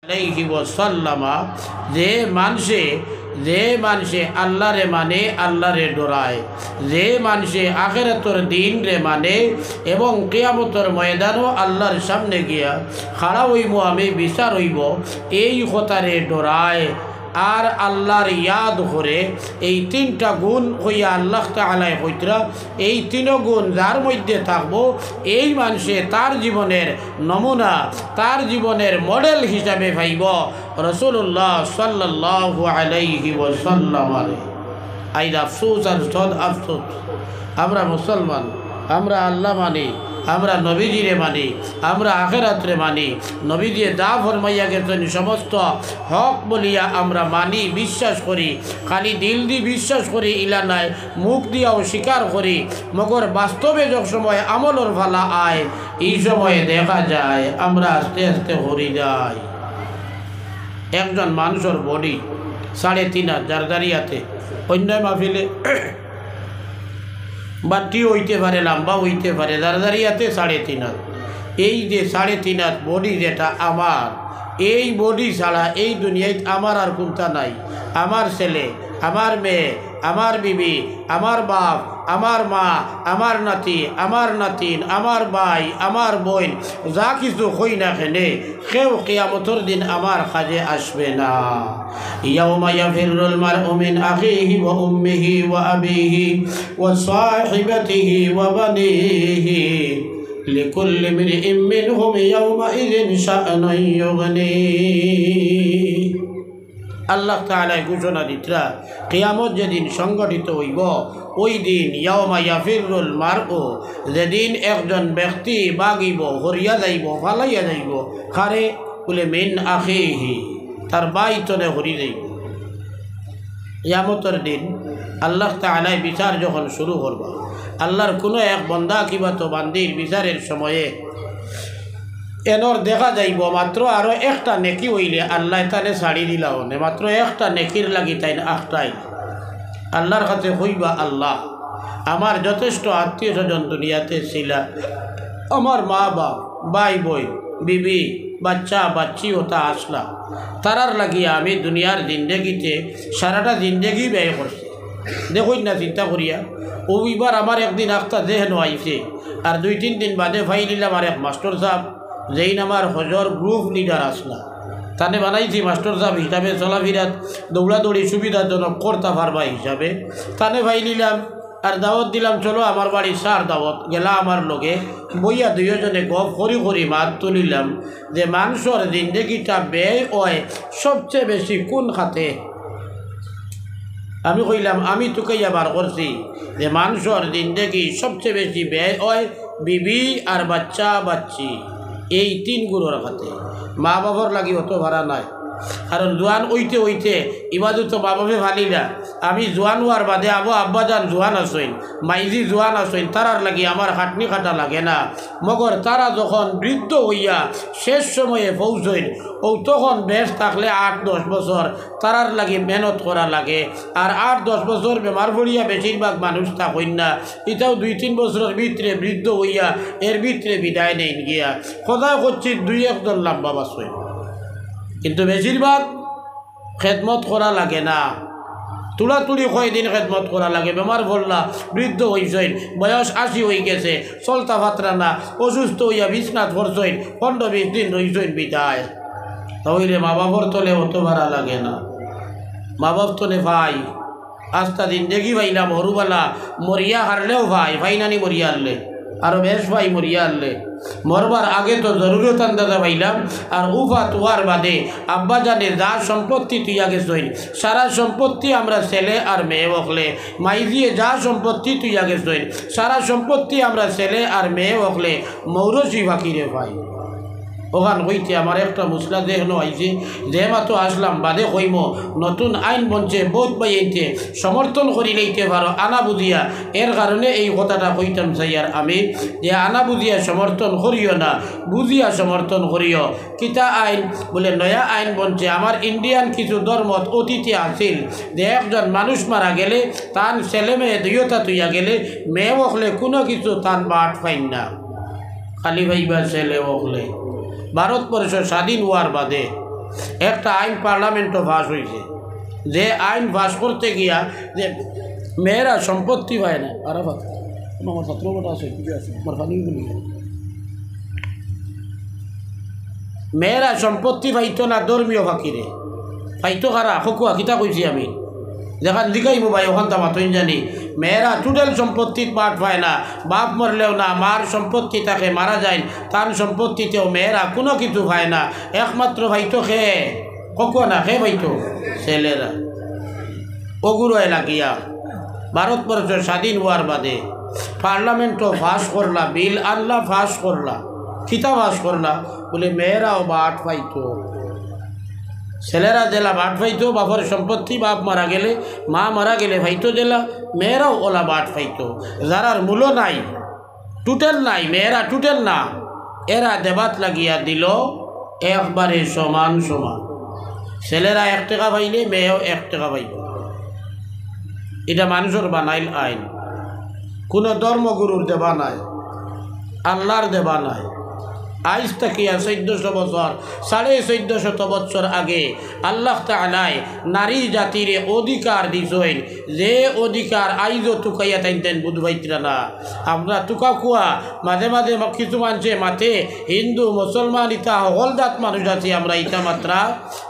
আলাইহি ওয়াসাল্লামা যে মানুষে আল্লাহরে মানে আল্লাহরে ডরায়, যে মানুষে আখিরাতের দিন রে মানে এবং কিয়ামতের ময়দানও আল্লাহর সামনে গিয়া খাড়া হইব, আমি বিচার হইব, এই কথারে ডরায় আর আল্লাহর ইয়াদ করে। এই তিনটা গুণ হইয়া আল্লাহ তাআলাই কইতরা, এই তিন গুণ যার মধ্যে থাকবো এই মানুষে তার জীবনের নমুনা, তার জীবনের মডেল হিসাবে ভাইব রাসূলুল্লাহ সাল্লাল্লাহু আলাইহি ওয়াসাল্লাম। আইদ আফসোস আর সদ আফসোস, আমরা মুসলমান, আমরা আল্লাহ মানি, আমরা নবীজিরে মানি, আমরা আখিরাতরে মানি, নবীজি যা ফরমাইয়া গেছেন সমস্ত হক বলিয়া আমরা মানি, বিশ্বাস করি, খালি দিল দিয়ে বিশ্বাস করি ইলা নাই, মুখ দিয়াও স্বীকার করি। মগর বাস্তবে যখন সময় আমলর ফালা আয়, এই সময়ে দেখা যায় আমরা আস্তে আস্তে হরি যাই। একজন মানুষের বডি 3.5 জারদারিয়াতে অন্য মাহফিলে বাটি হইতে পারে, লম্বা হইতে পারে, দারদারিয়াতে 3.5। এই যে 3.5 বডি যেটা আমার, এই বডি ছাড়া এই দুনিয়ায় আমার আর কোনটা নাই। আমার ছেলে, আমার মেয়ে, আমার বিবি, আমার বাপ, আমার মা, আমার নাতি, আমার নাতিন, আমার ভাই, আমার বোন, যা কিছু হই না খেলে কেউ কিয়ামতের দিন আমার কাজে আসবে না। ইয়াউমা ইয়াফিরুল মারউ মিন আখিহি ওয়া উম্মিহি ওয়া আবিহি ওয়া সাহিবাতিহি ওয়া বানিহি লিকুল্লি ইমরিইম মিনহুম ইয়াউমাইযিন শাআনুন ইউগনি। আল্লাহ তাআলা ঘোষণা দিতরা, কিয়ামত যেদিন সংগঠিত হইব ওই দিন ইয়াউমা ইয়াফিরুল মারউ, যেদিন একজন ব্যক্তি বাগিব, হরিয়া যাইব, ফালাইয়া যাইব। কারে বলে? মিন আখিহি, তার বাইতনে হরি যাইব। কিয়ামতের দিন আল্লাহ তাআলা বিচার যখন শুরু করব, আল্লাহর কোনো এক বন্দা কিবা তো বান্দির বিচারের সময়ে এনর দেখা যাইব মাত্র আরও একটা নেকি হইলে আল্লাহ তানে ছাড়ি দিলাও নে, মাত্র একটা নেকির লাগি তাই না আখটাই আল্লাহর কাছে হইবা, আল্লাহ আমার যথেষ্ট আত্মীয় স্বজন দুনিয়াতে ছিল, আমার মা বাপ, ভাই বই, বিবি, বাচ্চা বাচ্চি ওটা আসলা, তারার লাগিয়া আমি দুনিয়ার জিন্দেগিতে সারাটা জিন্দেগি ব্যয় করছি। দেখুন না চিন্তা করিয়া, ও এবার আমার একদিন আখটা যেহেন আইছে, আর 2-3 দিন বাদে ফাই নিলাম আর এক মাস্টার সাহেব, যেই আমার হজর গ্রুপ লিডার আসলা, তানে বানাইছি মাস্টার সাহেব হিসাবে, চলাফিরাত দৌড়াদৌড়ি সুবিধাজনক করতে পারবা হিসাবে তানে ভাই নিলাম আর দাওয়াত দিলাম, চলো আমার বাড়ি সার দাওয়াত গেলা। আমার লগে বইয়া দুইজনে গপ করি করি মাত তুলিলাম যে মানুষের জিন্দগিটা ব্যয় হয় সবচেয়ে বেশি কোন খাতে। আমি কইলাম, আমি তোকে আবার করছি যে মানুষের জিন্দগি সবচেয়ে বেশি ব্যয় হয় বিবি আর বাচ্চা বাচ্চি, এই 3 গুণের খাতে। মা বাবার লাগি অত ভাড়া নাই, কারণ জোয়ান হইতে হইতে ইবাদত তো মা বাপে ভালি না। আমি জোয়ান হওয়ার বাদে আব্বাজান জোয়ান আসইন, মাইজি জোয়ান আসইন, তারার লাগি আমার খাটনি খাটা লাগে না। মগর তারা যখন বৃদ্ধ হইয়া শেষ সময়ে পৌঁছইন, ও তখন বেশ থাকলে 8-10 বছর তারার লাগি মেহনত করা লাগে। আর 8-10 বছর বেমার পড়িয়া বেশিরভাগ মানুষ থাকইন না, এটাও 2-3 বছরের ভিতরে বৃদ্ধ হইয়া এর ভিতরে বিদায় নেই গিয়া। কথা করছি 2-1 জন লম্বা বাসইন, কিন্তু বেশিরভাগ খেদমত করা লাগে না। তুলাতুলি কয়দিন খেদমত করা লাগে, বেমার পড়লা, বৃদ্ধ হইসইন, বয়স 80 হয়ে গেছে, চলতা ফাতরা না, অসুস্থ হইয়া বিছনাথ পড়ছইন, 15-20 দিন রইসইন বিদায়। তাহলে মা বাবার তলে অত ভাড়া লাগে না। মা বাপ তলে ভাই আস্তা দিন দেখি ভাইলাম হরুবালা মরিয়া হারলেও ভাই নানি মরিয়া হারলে আরও বেশ ভাই মরিয়া আনলে, মরবার আগে তো জরুরত আন্দাজা পাইলাম। আর উফা তোয়ার বাদে আব্বা জানে যা সম্পত্তি তুই আগে সইন, সারা সম্পত্তি আমরা ছেলে আর মেয়ে বকলে, মাই দিয়ে যা সম্পত্তি তুই আগে সইন, সারা সম্পত্তি আমরা ছেলে আর মেয়ে বকলে মৌরসি ফাঁকিরে ভাই। ওখান হইতে আমার একটা মুসলা দেহনো আইছে, যে মাতো আসলাম বাদে কইম নতুন আইন বনছে, বোধ বাইতে সমর্থন করি লইতে পারো আনা বুঝিয়া। এর কারণে এই কথাটা কইতাম চাই আর আমি, যে আনা বুঝিয়া সমর্থন করিও না, বুঝিয়া সমর্থন করিও। কিতা আইন বলে? নয়া আইন বনছে। আমার ইন্ডিয়ান কিছু ধর্মত অতীতে আছিল যে একজন মানুষ মারা গেলে তান ছেলে মেয়ে দুইটা তুইয়া গেলে মেয়ে বকলে কোনো কিছু তান বাট পাইন না, খালি ভাইবা ছেলে বকলে। ভারতবর্ষ স্বাধীন হওয়ার বাদে একটা আইন পার্লামেন্টও পাস হয়েছে, যে আইন পাস করতে গিয়া যে মেয়েরা সম্পত্তি পায় না। আর আমার ছাত্রটা আছে আমার ফানিগুলি মেয়েরা সম্পত্তি পাইতো না ধর্মীয় ফাঁকিরে পাইতো কারা খকুয়া কিতা কইছি আমি যেখান লিখাইব ভাই ওখান তো মাতই জানি মেয়েরা টোটাল সম্পত্তির পাঠ পায় না, বাপ মরলেও না, মার সম্পত্তি তাকে মারা যায় তার সম্পত্তিতেও মেয়েরা কোনো কিছু পায় না, একমাত্র ভাইতো খেয়ে খকুয়া না খেয়ে পাইতো ছেলেরা। ওগুলো লাগিয়া ভারতবর্ষ স্বাধীন হওয়ার বাদে পার্লামেন্টও পাস করলা, বিল আনলা পাস করলা, কিতা পাস করলা বলে মেয়েরাও বাট পাইতো, ছেলেরা জেলা বাট পাইতো, বাপর সম্পত্তি বাপ মারা গেলে মা মারা গেলে ভাইতো জেলা, মেয়েরাও ওলা বাট পাইতো। যারার মূল্য নাই টুটেল নাই, মেয়েরা টুটেল না, এরা দেবাত লাগিয়া দিল একবারে সমান সমান, ছেলেরা 1 টাকা পাইলে মেয়েও 1 টাকা পাইব। এটা মানুষের বানাইল আইন, কোনো ধর্মগুরুর দেবা নাই, আল্লাহর দেবা নাই। আজ তাকিয়া 1400 বছর 1450 বছর আগে আল্লাহ তাআলাই নারী জাতির অধিকার দিছেন, যে অধিকার আইজও তুকাইয়া তাইতেন বুধবাইতরা না। আমরা তুকা কুয়া মাঝে মাঝে কিছু মানুষে মাথে হিন্দু মুসলমান ইতা হলদাত মানুষ আছি, আমরা ইতা মাত্রা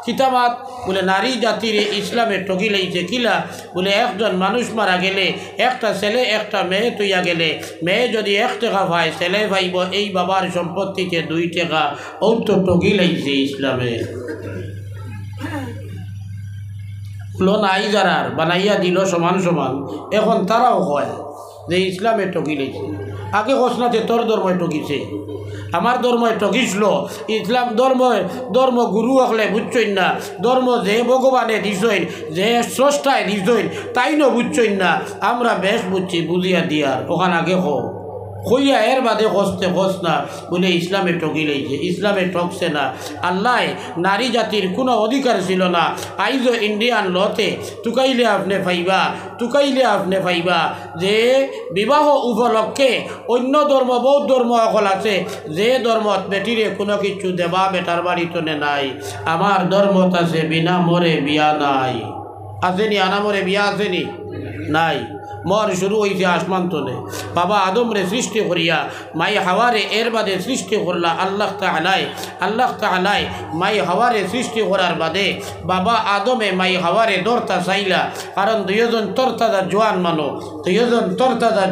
কিতাবাত বলে নারী জাতির ইসলামে ঠকি লাইছে কিলা বলে একজন মানুষ মারা গেলে একটা ছেলে একটা মেয়ে তুইয়া গেলে মেয়ে যদি 1 টাকা পায় ছেলে ভাইব এই বাবার সম্পত্তিতে 2 টাকা, ও তো ঠকি লাইছে ইসলামে। হলো নাই যারার বানাইয়া দিল সমান সমান, এখন তারাও হয় যে ইসলামে ঠকি লাইছে। আগে ঘোষণাতে তোর ধর্ময় ঠকিছে, আমার ধর্ময় ঠকিছিল, ইসলাম ধর্ম গুরু হলে বুঝছই না, ধর্ম যে ভগবানে দিছইন যে স্রষ্টায় দিছইন তাই ন বুঝছই না, আমরা বেশ বুঝছি বুঝিয়া দিয়ার ওখান আগে হইয়া এর বাদে হসতে হস না বলে ইসলামে ঠকি লাইছে। ইসলামে ঠকছে না, আল্লাহ নারী জাতির কোনো অধিকার ছিল না। আইজো ইন্ডিয়ান লতে তুকাইলে আপনি পাইবা যে বিবাহ উপলক্ষে অন্য ধর্ম বৌদ্ধ ধর্ম অকল আছে, যে ধর্মত বেটিরে কোনো কিছু দেবা বেটার বাড়িতে নাই। আমার ধর্মত আছে বিনা মরে বিয়া নাই, আসেনি আনা মরে বিয়া আসেনি নাই। মর শুরু হয়েছে আসমান তলে, বাবা আদমরে সৃষ্টি করিয়া মাই হাওয়ারে এর বাদে সৃষ্টি করলা আল্লাহ তাআলাই মাই হাওয়ারে সৃষ্টি করার বাদে বাবা আদমে মাই হাওয়ারে দরতা চাইলা, কারণ দুইজন তরতাজা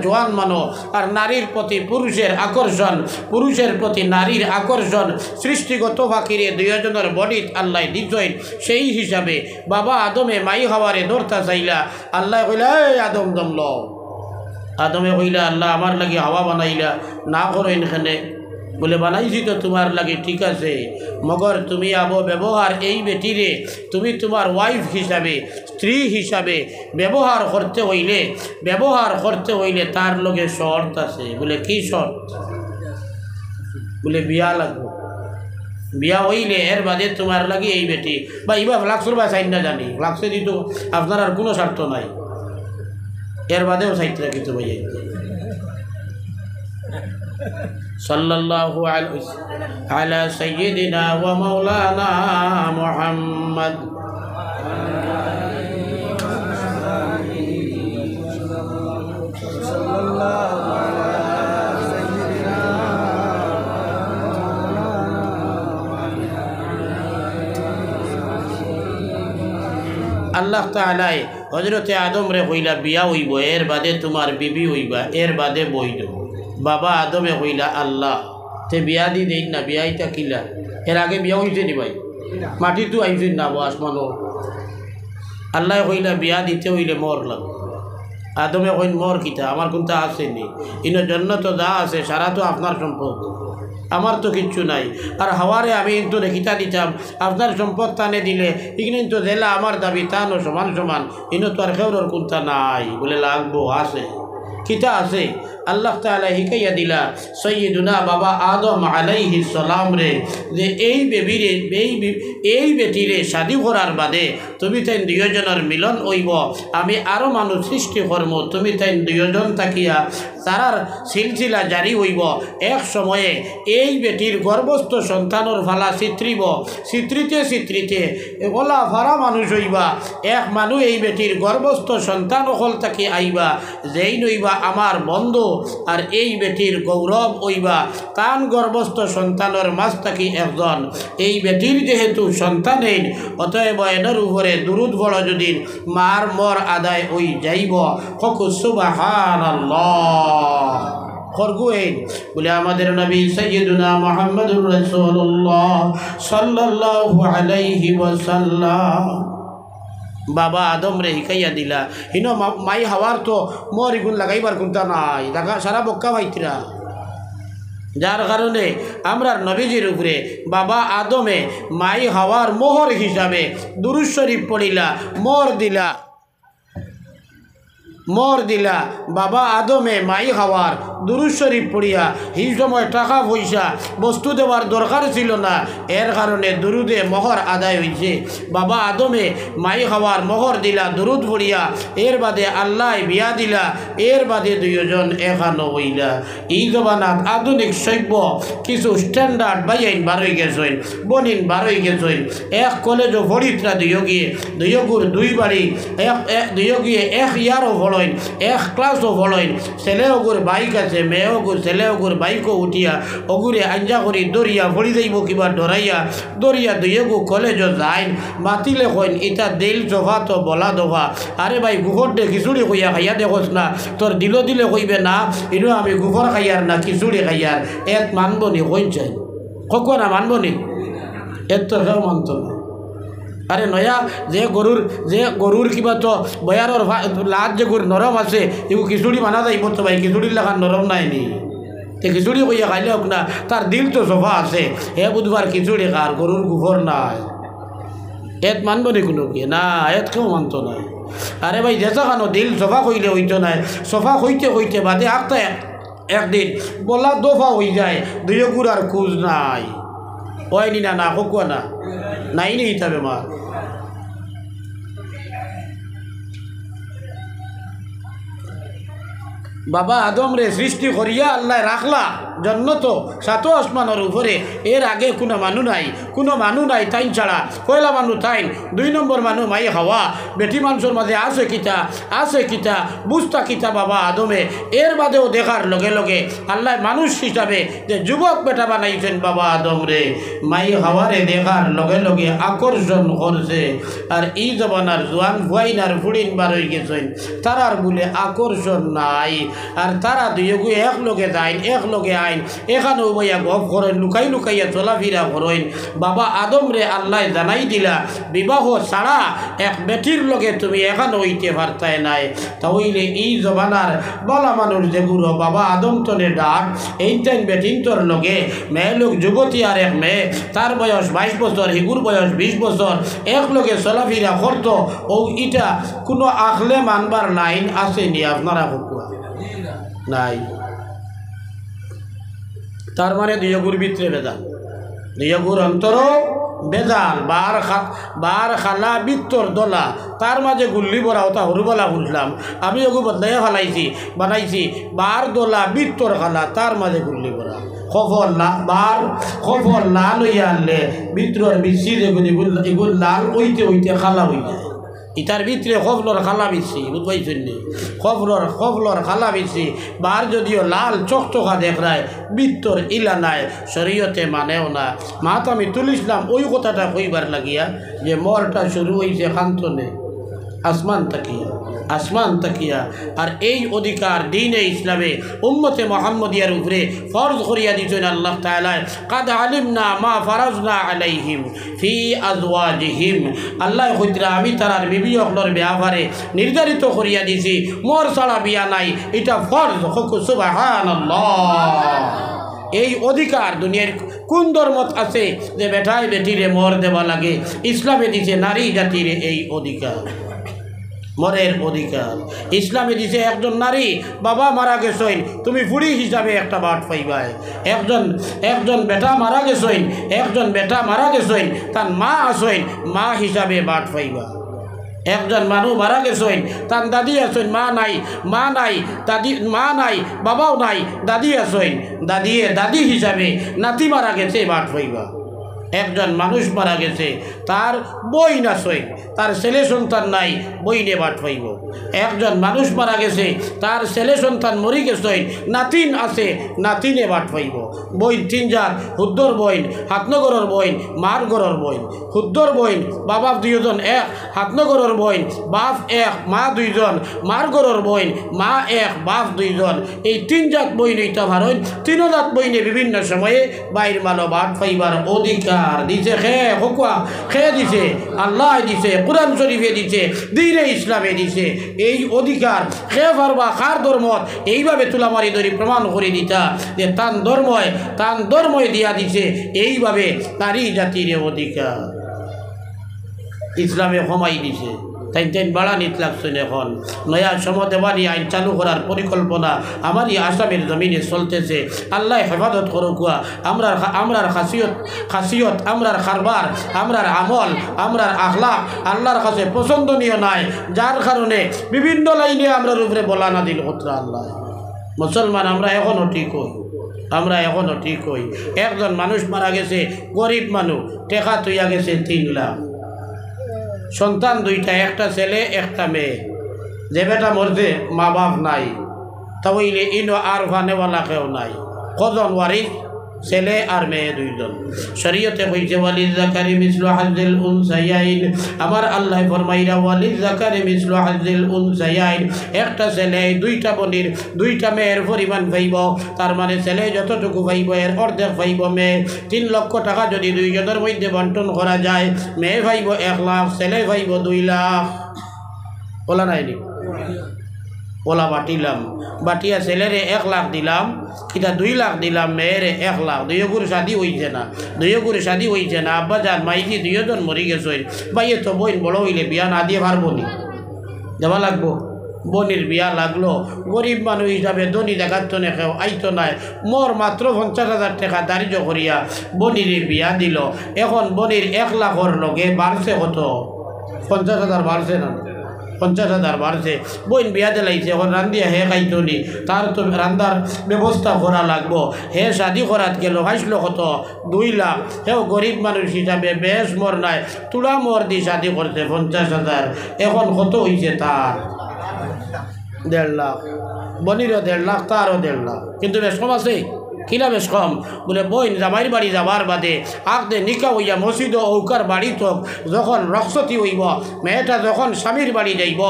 জোয়ান মানো আর নারীর প্রতি পুরুষের আকর্ষণ, পুরুষের প্রতি নারীর আকর্ষণ সৃষ্টিগত ফাঁকিরে দুইজনের বডিত আল্লাহ দিছইন। সেই হিসাবে বাবা আদমে মাই হাওয়ারে দরতা চাইলা, আল্লাহ কইলা আদম দম আদমে কইলা আল্লাহ আমার লাগে হাওয়া বানাইলা না করো এখানে বলে বানাইছি তো তোমার লাগে ঠিক আছে, মগর তুমি আবো ব্যবহার এই বেটিরে তুমি তোমার ওয়াইফ হিসাবে স্ত্রী হিসাবে ব্যবহার করতে হইলে তার লগে শর্ত আছে। বলে কি শর্ত? বলে বিয়া লাগবে, বিয়া হইলে এর বাদে তোমার লাগে এই বেটি বা ইবা ফ্লাক্সর বা সাইড না জানি ফ্লাক্সে দিত আপনার আর কোনো স্বার্থ নাই, এর বাদেও সাইটটা কিছু হয়ে যায়। সাল্লাল্লাহু আলা সাইয়্যিদিনা ওয়া মাওলানা মুহাম্মদ। আল্লাহ তাআলা হযরতে আদম রে হইলা বিয়া হইব, এর বাদে তোমার বিবি হইবা, এর বাদে বইল। বাবা আদমে হইলা আল্লাহ তে বিয়া দি দেই না, বিয়াইটা কিলা এর আগে বিয়া হইছে নি ভাই? মাটি তো আইছে না আসমানো। আল্লাহ হইলা বিয়া দিতে হইলে মর লাগবে। আদমে কইন মর কিতা আমার কোনটা আসেনি, ইনো জন্য তো যা আছে সারা তো আপনার সম্পদ, আমার তো কিচ্ছু নাই। আর হাওয়ারে আমি কিন্তু রেখিতা দিতাম, আপনার সম্পদ টানে দিলে এখানে তো জেলা আমার দাবি তানো সমান সমান, ইনো তো আর খেউর কোনটা নাই। বলে লাগবো আছে কিতা আছে? আল্লাহ তাআলা হিকাইয়া দিলা সৈয়দুনা বাবা আদম আলাইহিস সালাম রে যে এই বেটিরে শাদি করার বাদে তুমি তাই দুইজনের মিলন হইব, আমি আরও মানুষ সৃষ্টি করবো, তুমি তাই দুইজন থাকিয়া তারার সিলসিলা জারি হইব। এক সময়ে এই বেটির গর্ভস্থ সন্তানের ফালা চিত্রিব, চিত্রিতে ওলা ফারা মানুষ হইবা। এক মানুষ এই বেটির গর্ভস্থ সন্তান অকল তাকে আইবা, যেই নইবা আমার বন্ধু আর এই বেটির গৌরব হইবা। তান গর্ভস্থ সন্তানের মাঝ থাকি একজন এই বেটির যেহেতু সন্তানের, অতএব এদের উপরে দুরুদ বড় যদি মার মর আদায় হই যাইব। হকু সুবহানাল্লাহ খরগুয়েন বলে আমাদের নবী সাইয়্যিদুনা মুহাম্মদুর রাসূলুল্লাহ সাল্লাল্লাহু আলাইহি ওয়াসাল্লাম বাবা আদম রে শিকাইয়া দিলা। হিনো মাই হাওয়ার তো মর ইগুন লাগাইবার কোনটা নাই, দেখা সারা বক্কা ভাইতিরা। যার কারণে আমরা নবীজির উপরে বাবা আদমে মাই হাওয়ার মোহর হিসাবে দুরূদ শরীফ পড়িলা, মর দিলা বাবা আদমে মাই হাওয়ার দুরূদ শরীফ পড়িয়া। এই সময় টাকা পয়সা বস্তু দেওয়ার দরকার ছিল না, এর কারণে দুরুদে মোহর আদায় হয়েছে। বাবা আদমে মাই হাওয়ার মোহর দিলা দুরুদ পড়িয়া, এর বাদে আল্লাহ বিয়া দিলা, এর বাদে দুইজন এখানো হইলা। এই জমানাত আধুনিক সভ্য কিছু স্ট্যান্ডার্ড বাইন বারোই গেছেন, বনিন বারোই গেছেন। এক কলেজও ভরিতরা দুইগুর দুই বাড়ি, দুইয়ে এক ইয়ারও ভরইন, এক ক্লাসও ভরইন। ছেলে ওগুর বাইক আছে, মেয়ে ওগুর ছেলে ওগুর বাইকও উঠিয়া ওগুরে আঞ্জা করি দরিয়া ভরি যাইব কিবা ডরাইয়া দরিয়া দুইগু কলেজও যাইন। মাতিলে কইন ইটা দিল জফা তো বলা দফা। আরে ভাই গুফর দে খিচুড়ি কইয়া খাইয়া দেখোস না, তোর দিলে কইবে না ইনো আমি গুফর খাইয়ার না খিচুড়ি খাইয়ার। এত মানব নি কইন চাই কক না মানব নি, এত তোর কেউ মানত না। আরে নয়া যে গরুর কিবা তো বয়ারর লাজ যে গরুর নরম আছে, এগুলো খিচুড়ি মানা যাইব তো ভাই, খিচুড়ির লেখার নরম নাই নি। তে খিচুড়ি কইয়া খাইলে হোক না, তার দিল তো সফা আছে, হে বুধবার খিচুড়ি খার, গরুর গুফর নাই। এত মানব নি কোনো কি না, এত কেউ মানত না। আরে ভাই যেসা খানো দিল সফা কইলে হইতো নাই, সফা হইতে বাদে আঁকতা একদিন বলা দফা হয়ে যায়, দুই গুড় আর খুঁজ নাই। হয়নি না কোকুয়া না নাই নি হিসাবে মা। বাবা আদম রে সৃষ্টি করিয়া আল্লাহ রাখলা জন্নত সাতো আসমানের উপরে। এর আগে কোনো মানু নাই তাইন ছাড়া। পয়লা মানুষ তাইন, 2 নম্বর মানুষ মাই হাওয়া। বেটি মানুষের মাঝে আছে কিতা বুঝতা কিতা বাবা আদমে। এর বাদেও দেখার লগে লগে আল্লাহ মানুষ হিসাবে যে যুবক বেটা বানাইছেন বাবা আদম রে, মাই হাওয়ারে দেখার লগে লগে আকর্ষণ করছে। আর এই জমানার জোয়ান ভুয়াইনার ফুড়িন বার হয়ে গেছেন, তারার বলে আকর্ষণ নাই। আর তারা দুইগু এক লগে যাইন, এক লগে আইন, এখানেও বইয়া গপ করেন, লুকাইয়া চলাফিরা করেন। বাবা আদম রে আল্লাহ জানাই দিলা বিবাহ ছাড়া এক বেটির লগে তুমি এখানে হইতে পারতাই নাই। তাহলে এই জমানার বলা মানুষ যেগুলো বাবা আদম তনে ডাক, এইটাই বেটিন তোর লগে মেয়ে লোক যুবতী আর এক মেয়ে, তার বয়স 22 বছর, হিগুর বয়স 20 বছর, এক লগে চলাফিরা করতো। ও ইটা কোনো আখলে মানবার লাইন আসেনি আপনারা কুকুয়া নাই। তার মানে দুইগুর ভিতরে বেজাল, দুইগুর অন্তর বেজাল, বার খালা বিত্তর দলা, তার মাঝে গুল্লি বরা ওটা হরুবলা শুনলাম আমি। ওগু বদলাইয়া বানাইছি বার দলা বিত্তর খালা, তার মাঝে গুল্লি বরা খফর লাল হইয়া আনলে ভিতরের বিচ্ছি এগুলো লাল হইতে খালা হয়ে যায়। ইটার ভিতরে খফলর খালা বিচ্ছি, বুঝবাইছেন নি? খফলর খালা বিচ্ছি বার যদিও লাল চকচকা দেখায়, বিত্তর ইলা নাই, শরীয়তে মানেও না। মাত আমি তুলিসলাম ওই কথাটা কইবার লাগিয়া যে মরটা শুরু হয়েছে খান্তনে আসমান তাকিয়া। আর এই অধিকার দ্বীনে ইসলামে উম্মতে মুহাম্মদিয়ার উপরে ফরজ করিয়া দিয়েছেন আল্লাহ তাআলা। কাদ আলিমনা মা ফারাজনা আলাইহিম ফি আজওয়াজিহিম। আল্লাহ কইতরা আমি তারার বিবি হকলর ব্যাপারে নির্ধারিত করিয়া দিছি, মোর ছাড়া বিয়া নাই, এটা ফরজ। সুবহানাল্লাহ। এই অধিকার দুনিয়ার কোন ধর্মত আছে যে বেটায় বেটিরে মর দেওয়া লাগে? ইসলামে দিছে নারী জাতির এই অধিকার, মরের অধিকার। ইসলামে দিছে একজন নারী বাবা মারা গেছেন, তুমি বুড়ি হিসাবে একটা বাট পাইবাই। একজন বেটা মারা গেছেন, তার মা আছেন, মা হিসাবে বাট পাইবা। একজন মানুষ মারা গেছেন, তার দাদি আছেন, মা নাই দাদি, মা নাই বাবাও নাই, দাদি আছেন, দাদি হিসাবে নাতি মারা গেছে বাট হইবা। একজন মানুষ মারা গেছে, তার বইন আছে, তার ছেলে সন্তান নাই, বইনে বাট হইব। একজন মানুষ মারা গেছে, তার ছেলে সন্তান মরি গেছে, নাতিন আছে, নাতিনে বাট হইব। বইন তিন জাত, হুদ্দর বইন, হাতনগরের বইন, মার গরর বইন। হুদ্দর বইন বাবা দুইজন এক, হাতনগরের বইন বাপ এক, মা দুইজন, মার গরর বইন মা এক, বাপ দুইজন। এই তিন জাত বইন এইটা ভারত, তিন জাত বইনে বিভিন্ন সময়ে বাইর মানো বাট পাইবার অধিকার দিছে। খে দিছে, আল্লাহ দিছে, কুরআন শরীফে দিছে, দ্বীনে ইসলামে দিছে। এই অধিকার খে পারবা খার ধর্মত এইভাবে তুলামারি ধরি প্রমাণ করে দিতা যে তান ধর্ময় দিয়া দিছে। এইভাবে নারী জাতির অধিকার ইসলামে কমাই দিছে। তাই বাড়ানিত লাগছেন। এখন নয়া সমদেবানী আইন চালু করার পরিকল্পনা আমারই আসামের জমিনে চলতেছে। আল্লাহ হেফাজত করুক। আমরার খাসিয়ত, আমরার খারবার, আমরার আমল, আমরার আখলাক আল্লাহর কাছে পছন্দনীয় নাই, যার কারণে বিভিন্ন লাইনে আমরার উপরে বলা না দিল হতরা আল্লাহ। মুসলমান আমরা এখনও ঠিক হই। একজন মানুষ মারা গেছে, গরিব মানুষ, টেকা তুইয়া গেছে 3 লাখ, সন্তান 2টা, একটা ছেলে একটা মেয়ে। যে বেটা মরছে মা বাপ নাই, তাহলে ইনো আর ফানেওয়ালা কেউ নাই। কজন ওয়ারিস? ছেলে আর মেয়ে 2জন। শরীয়তে কইছে ওয়ালিজ যাকারি মিসলু হাজ্জিল উনসায়াইন। আমার আল্লাহ ফরমাইরা ওয়ালিজ যাকারি মিসলু হাজ্জিল উনসায়াইন। একটা ছেলে 2টা বনির 2টা মেয়ের পরিমাণ পাইব। তার মানে ছেলে যতটুকু পাইব এর অর্ধেক পাইব মেয়ে। 3 লক্ষ টাকা যদি 2 জনের মধ্যে বন্টন করা যায়, মেয়ে পাইব 1 লাখ, ছেলে পাইব 2 লাখ। বলা নাইনি? ওলা বাটিয়া ছেলেরে 1 লাখ দিলাম, এটা 2 লাখ দিলাম, মেয়েরে 1 লাখ। 2 গুড় শাদি হইছে না। আব্বা যান মাইজি 2 জন মরি গেছে, ভাইয়ে তো বইন বড় হইলে বিয়া না দিয়ে পারবো নি? দেওয়া লাগবো। বনির বিয়া লাগলো, গরিব মানুষ হিসাবে ধনী দেখাতো না, কেউ আইতো নাই। মোর মাত্র 50,000 টাকা দারিদ্র করিয়া বনির বিয়া দিল। এখন বনির 1 লাখর লগে বাড়ছে কত? 50,000 বাড়ছে না? 50,000 বাড়ছে। বইন বিয়া দিলাইছে, এখন রান্ধিয়া হে খাইতো নি, তার তো রান্ধার ব্যবস্থা করা লাগবো। হে শাদি করাত গেল, হাসলো কত? 2 লাখ। হেও গরিব মানুষ হিসাবে বেশ মর নাই, তুলা মর দি শাদি করছে 50,000। এখন কত হয়েছে তার? 1.5 লাখ। বনিরও 1.5 লাখ, তারও 1.5 লাখ। কিন্তু বেশ কম আছে। কিনা বেশ কম? বলে বইন জামাইর বাড়ি যাবার বাদে আগদে নিকা হইয়া মসজিদ ঔকার বাড়ি তো যখন রক্সতি হইব, মেয়েটা যখন স্বামীর বাড়ি যাইব,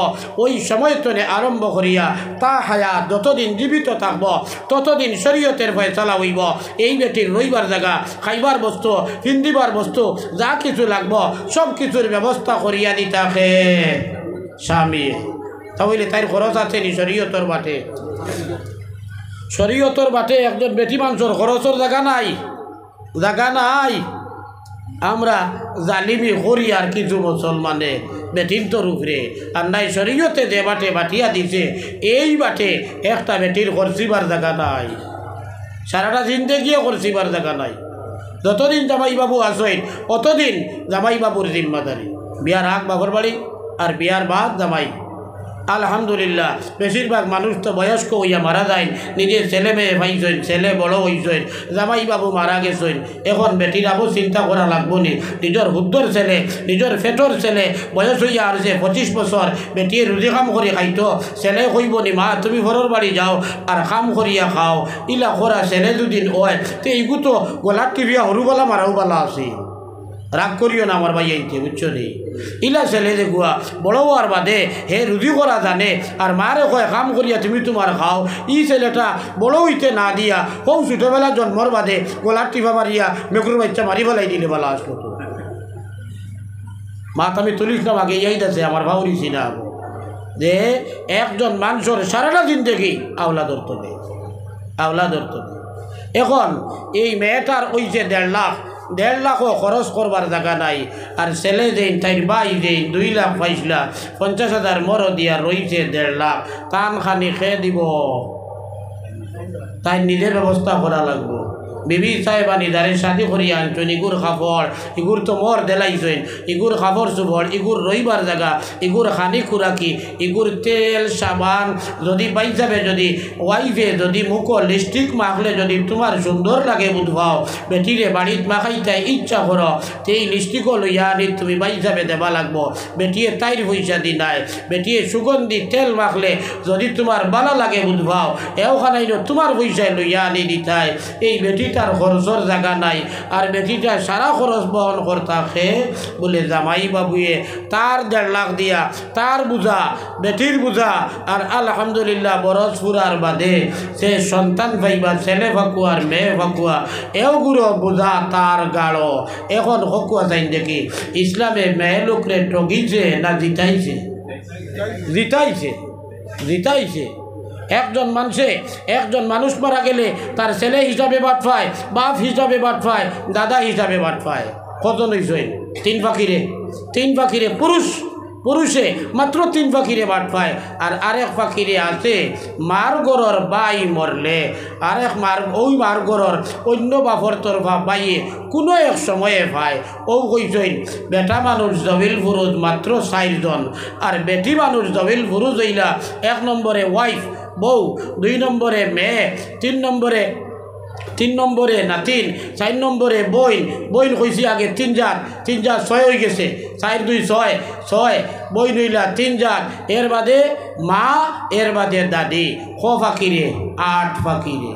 ওই সময় তনে আরম্ভ করিয়া তা হায়াত যতদিন জীবিত থাকব ততদিন শরীয়তের ফয়সালা হইব। এই বেটির রইবার জায়গা, খাইবার বস্তু, পিন্দিবার বস্তু, যা কিছু লাগব সব কিছুর ব্যবস্থা করিয়া দিতাকে স্বামী। তাহলে তাই খরচ আছে নি শরীয়তর বাটে? শরীয়তর বাটে একজন বেটি মানুষের খরচের জায়গা নাই। আমরা জালিমি করি আর কিছু মুসলমানে বেটির তোর উপরে, আর নাই শরীয়তে যে বাটে বাটিয়া দিছে এই বাটে একটা বেটির খরচিবার জায়গা নাই। সারাটা জিন্দেগিও খরচিবার জায়গা নাই। যতদিন জামাইবাবু আসেন অতদিন জামাইবাবুর জিম্মাদারি। বিয়ার আগ বাপর বাড়ি আর বিয়ার বাদ জামাই। আলহামদুলিল্লাহ বেশিরভাগ মানুষ তো বয়স্ক হইয়া মারা যায়, নিজের ছেলে মেয়ে পাইছেন, ছেলে বড় হইছেন, জামাই বাবু মারা গেছেন। এখন বেটিরাবো চিন্তা করা লাগবো নি, নিজের হুদ্দর ছেলে, নিজের ফেটর ছেলে বয়স হইয়া আসছে 25 বছর, বেটিয়ে রুজি কাম করে খাইতো, ছেলে কইব নি মা তুমি ঘরের বাড়ি যাও আর কাম করিয়া খাও। ইলা করা ছেলে দুদিন হয় তো এইগু তো গলার টিভিয়া হরুবালা মারাও বালা আছে। রাগ করিও না আমার ভাই আইতে, বুঝছো নি? ইলা ছেলে যে গুয়া বড় হওয়ার বাদে হে রুজি করা জানে আর মারে কয় কাম করিয়া তুমি তোমার খাও। ই ছেলেটা বড় হইতে না দিয়া কম ছোটোবেলা জন্মর বাদে গলার টিপা মারিয়া মেকুর বাচ্চা মারি ফেলাই দিলে বলা আসলো। তো মাত আমি তুলিস না আগে ইয়াইতেছে আমার ভাউরিছি না যে একজন মানুষের সারাটা জিন্দেগি আওলা ধরতে নেই। এখন এই মেয়েটার ওই যে 1.5 লাখও খরচ করবার জায়গা নাই, আর ছেলে যেই তাইর বাই যেই 2 লাখ পাইছিলা 50,000 মরো দিয়া রয়েছে 1.5 লাখ, টান খানি খেয়ে দিব, তাই নিজের ব্যবস্থা করা লাগবো। বিবি সাহেবানি যারে শাদি করিয়া আনছেন ইগুর খাফড় ইগুর তো মর দেলাইছেন ইগুর খাফড় চুবড় ইগুর রইবার জায়গা ইগুর খানি খুরাকি ইগুর তেল সাবান যদি পাই যাবে যদি ওয়াইফে যদি মুখ লিপস্টিক মাখলে যদি তোমার সুন্দর লাগে বুধবাও বেটিরে বাড়িত মাখাইতে ইচ্ছা করো সেই লিপস্টিকও লইয়া আনি তুমি পাই যাবে দেবা লাগবো বেটিয়ে তাইর পয়সা দি নাই বেটিয়ে সুগন্ধি তেল মাখলে যদি তোমার বালা লাগে বুধবাও এওখানাই তোমার পয়সায় লইয়া আনি দিতায় এই বেটিটার খরচর জায়গা নাই আর বেটিটা সারা খরচ বহন করতাকে বলে জামাই বাবুয়ে তার 1.5 লাখ দিয়া তার বুঝা বেটির বুঝা আর আলহামদুলিল্লাহ বরস ফুরার বাদে সে সন্তান পাইবা ছেলে ফাকুয়া আর মেয়ে ফাকুয়া এওগুলো বুঝা তার গাঢ় এখন হকুয়া চাই দেখি ইসলামে মেয়ে লোকরে ঠগিছে না জিতাইছে জিতাইছে জিতাইছে একজন মানুষ মারা গেলে তার ছেলে হিসাবে বাদ পায় বাপ হিসাবে বাদ পায় দাদা হিসাবে বাদ পায় কজন হইছে 3 পাখিরে পুরুষে মাত্র 3 পাখিরে বাদ পায় আর আরেক পাখিরে আছে মার গরর বাই মরলে আরেক মার গরর অন্য বাপর তরফা বাইয়ে কোনো এক সময়ে পায় ও কইছেন বেটা মানুষ জবিল ফুরুজ মাত্র 4 জন আর বেটি মানুষ জবিল ফুরুজ হইলা 1 নম্বরে ওয়াইফ বউ 2 নম্বরে মেয়ে 3 নম্বরে নাতিন 4 নম্বরে বইন কইছি আগে 3 জাত 6 হয়ে গেছে 4 2 6 বইন হইলা 3 জাত এর বাদে মা এর বাদে দাদি ক ফাকিরে 8 ফাকিরে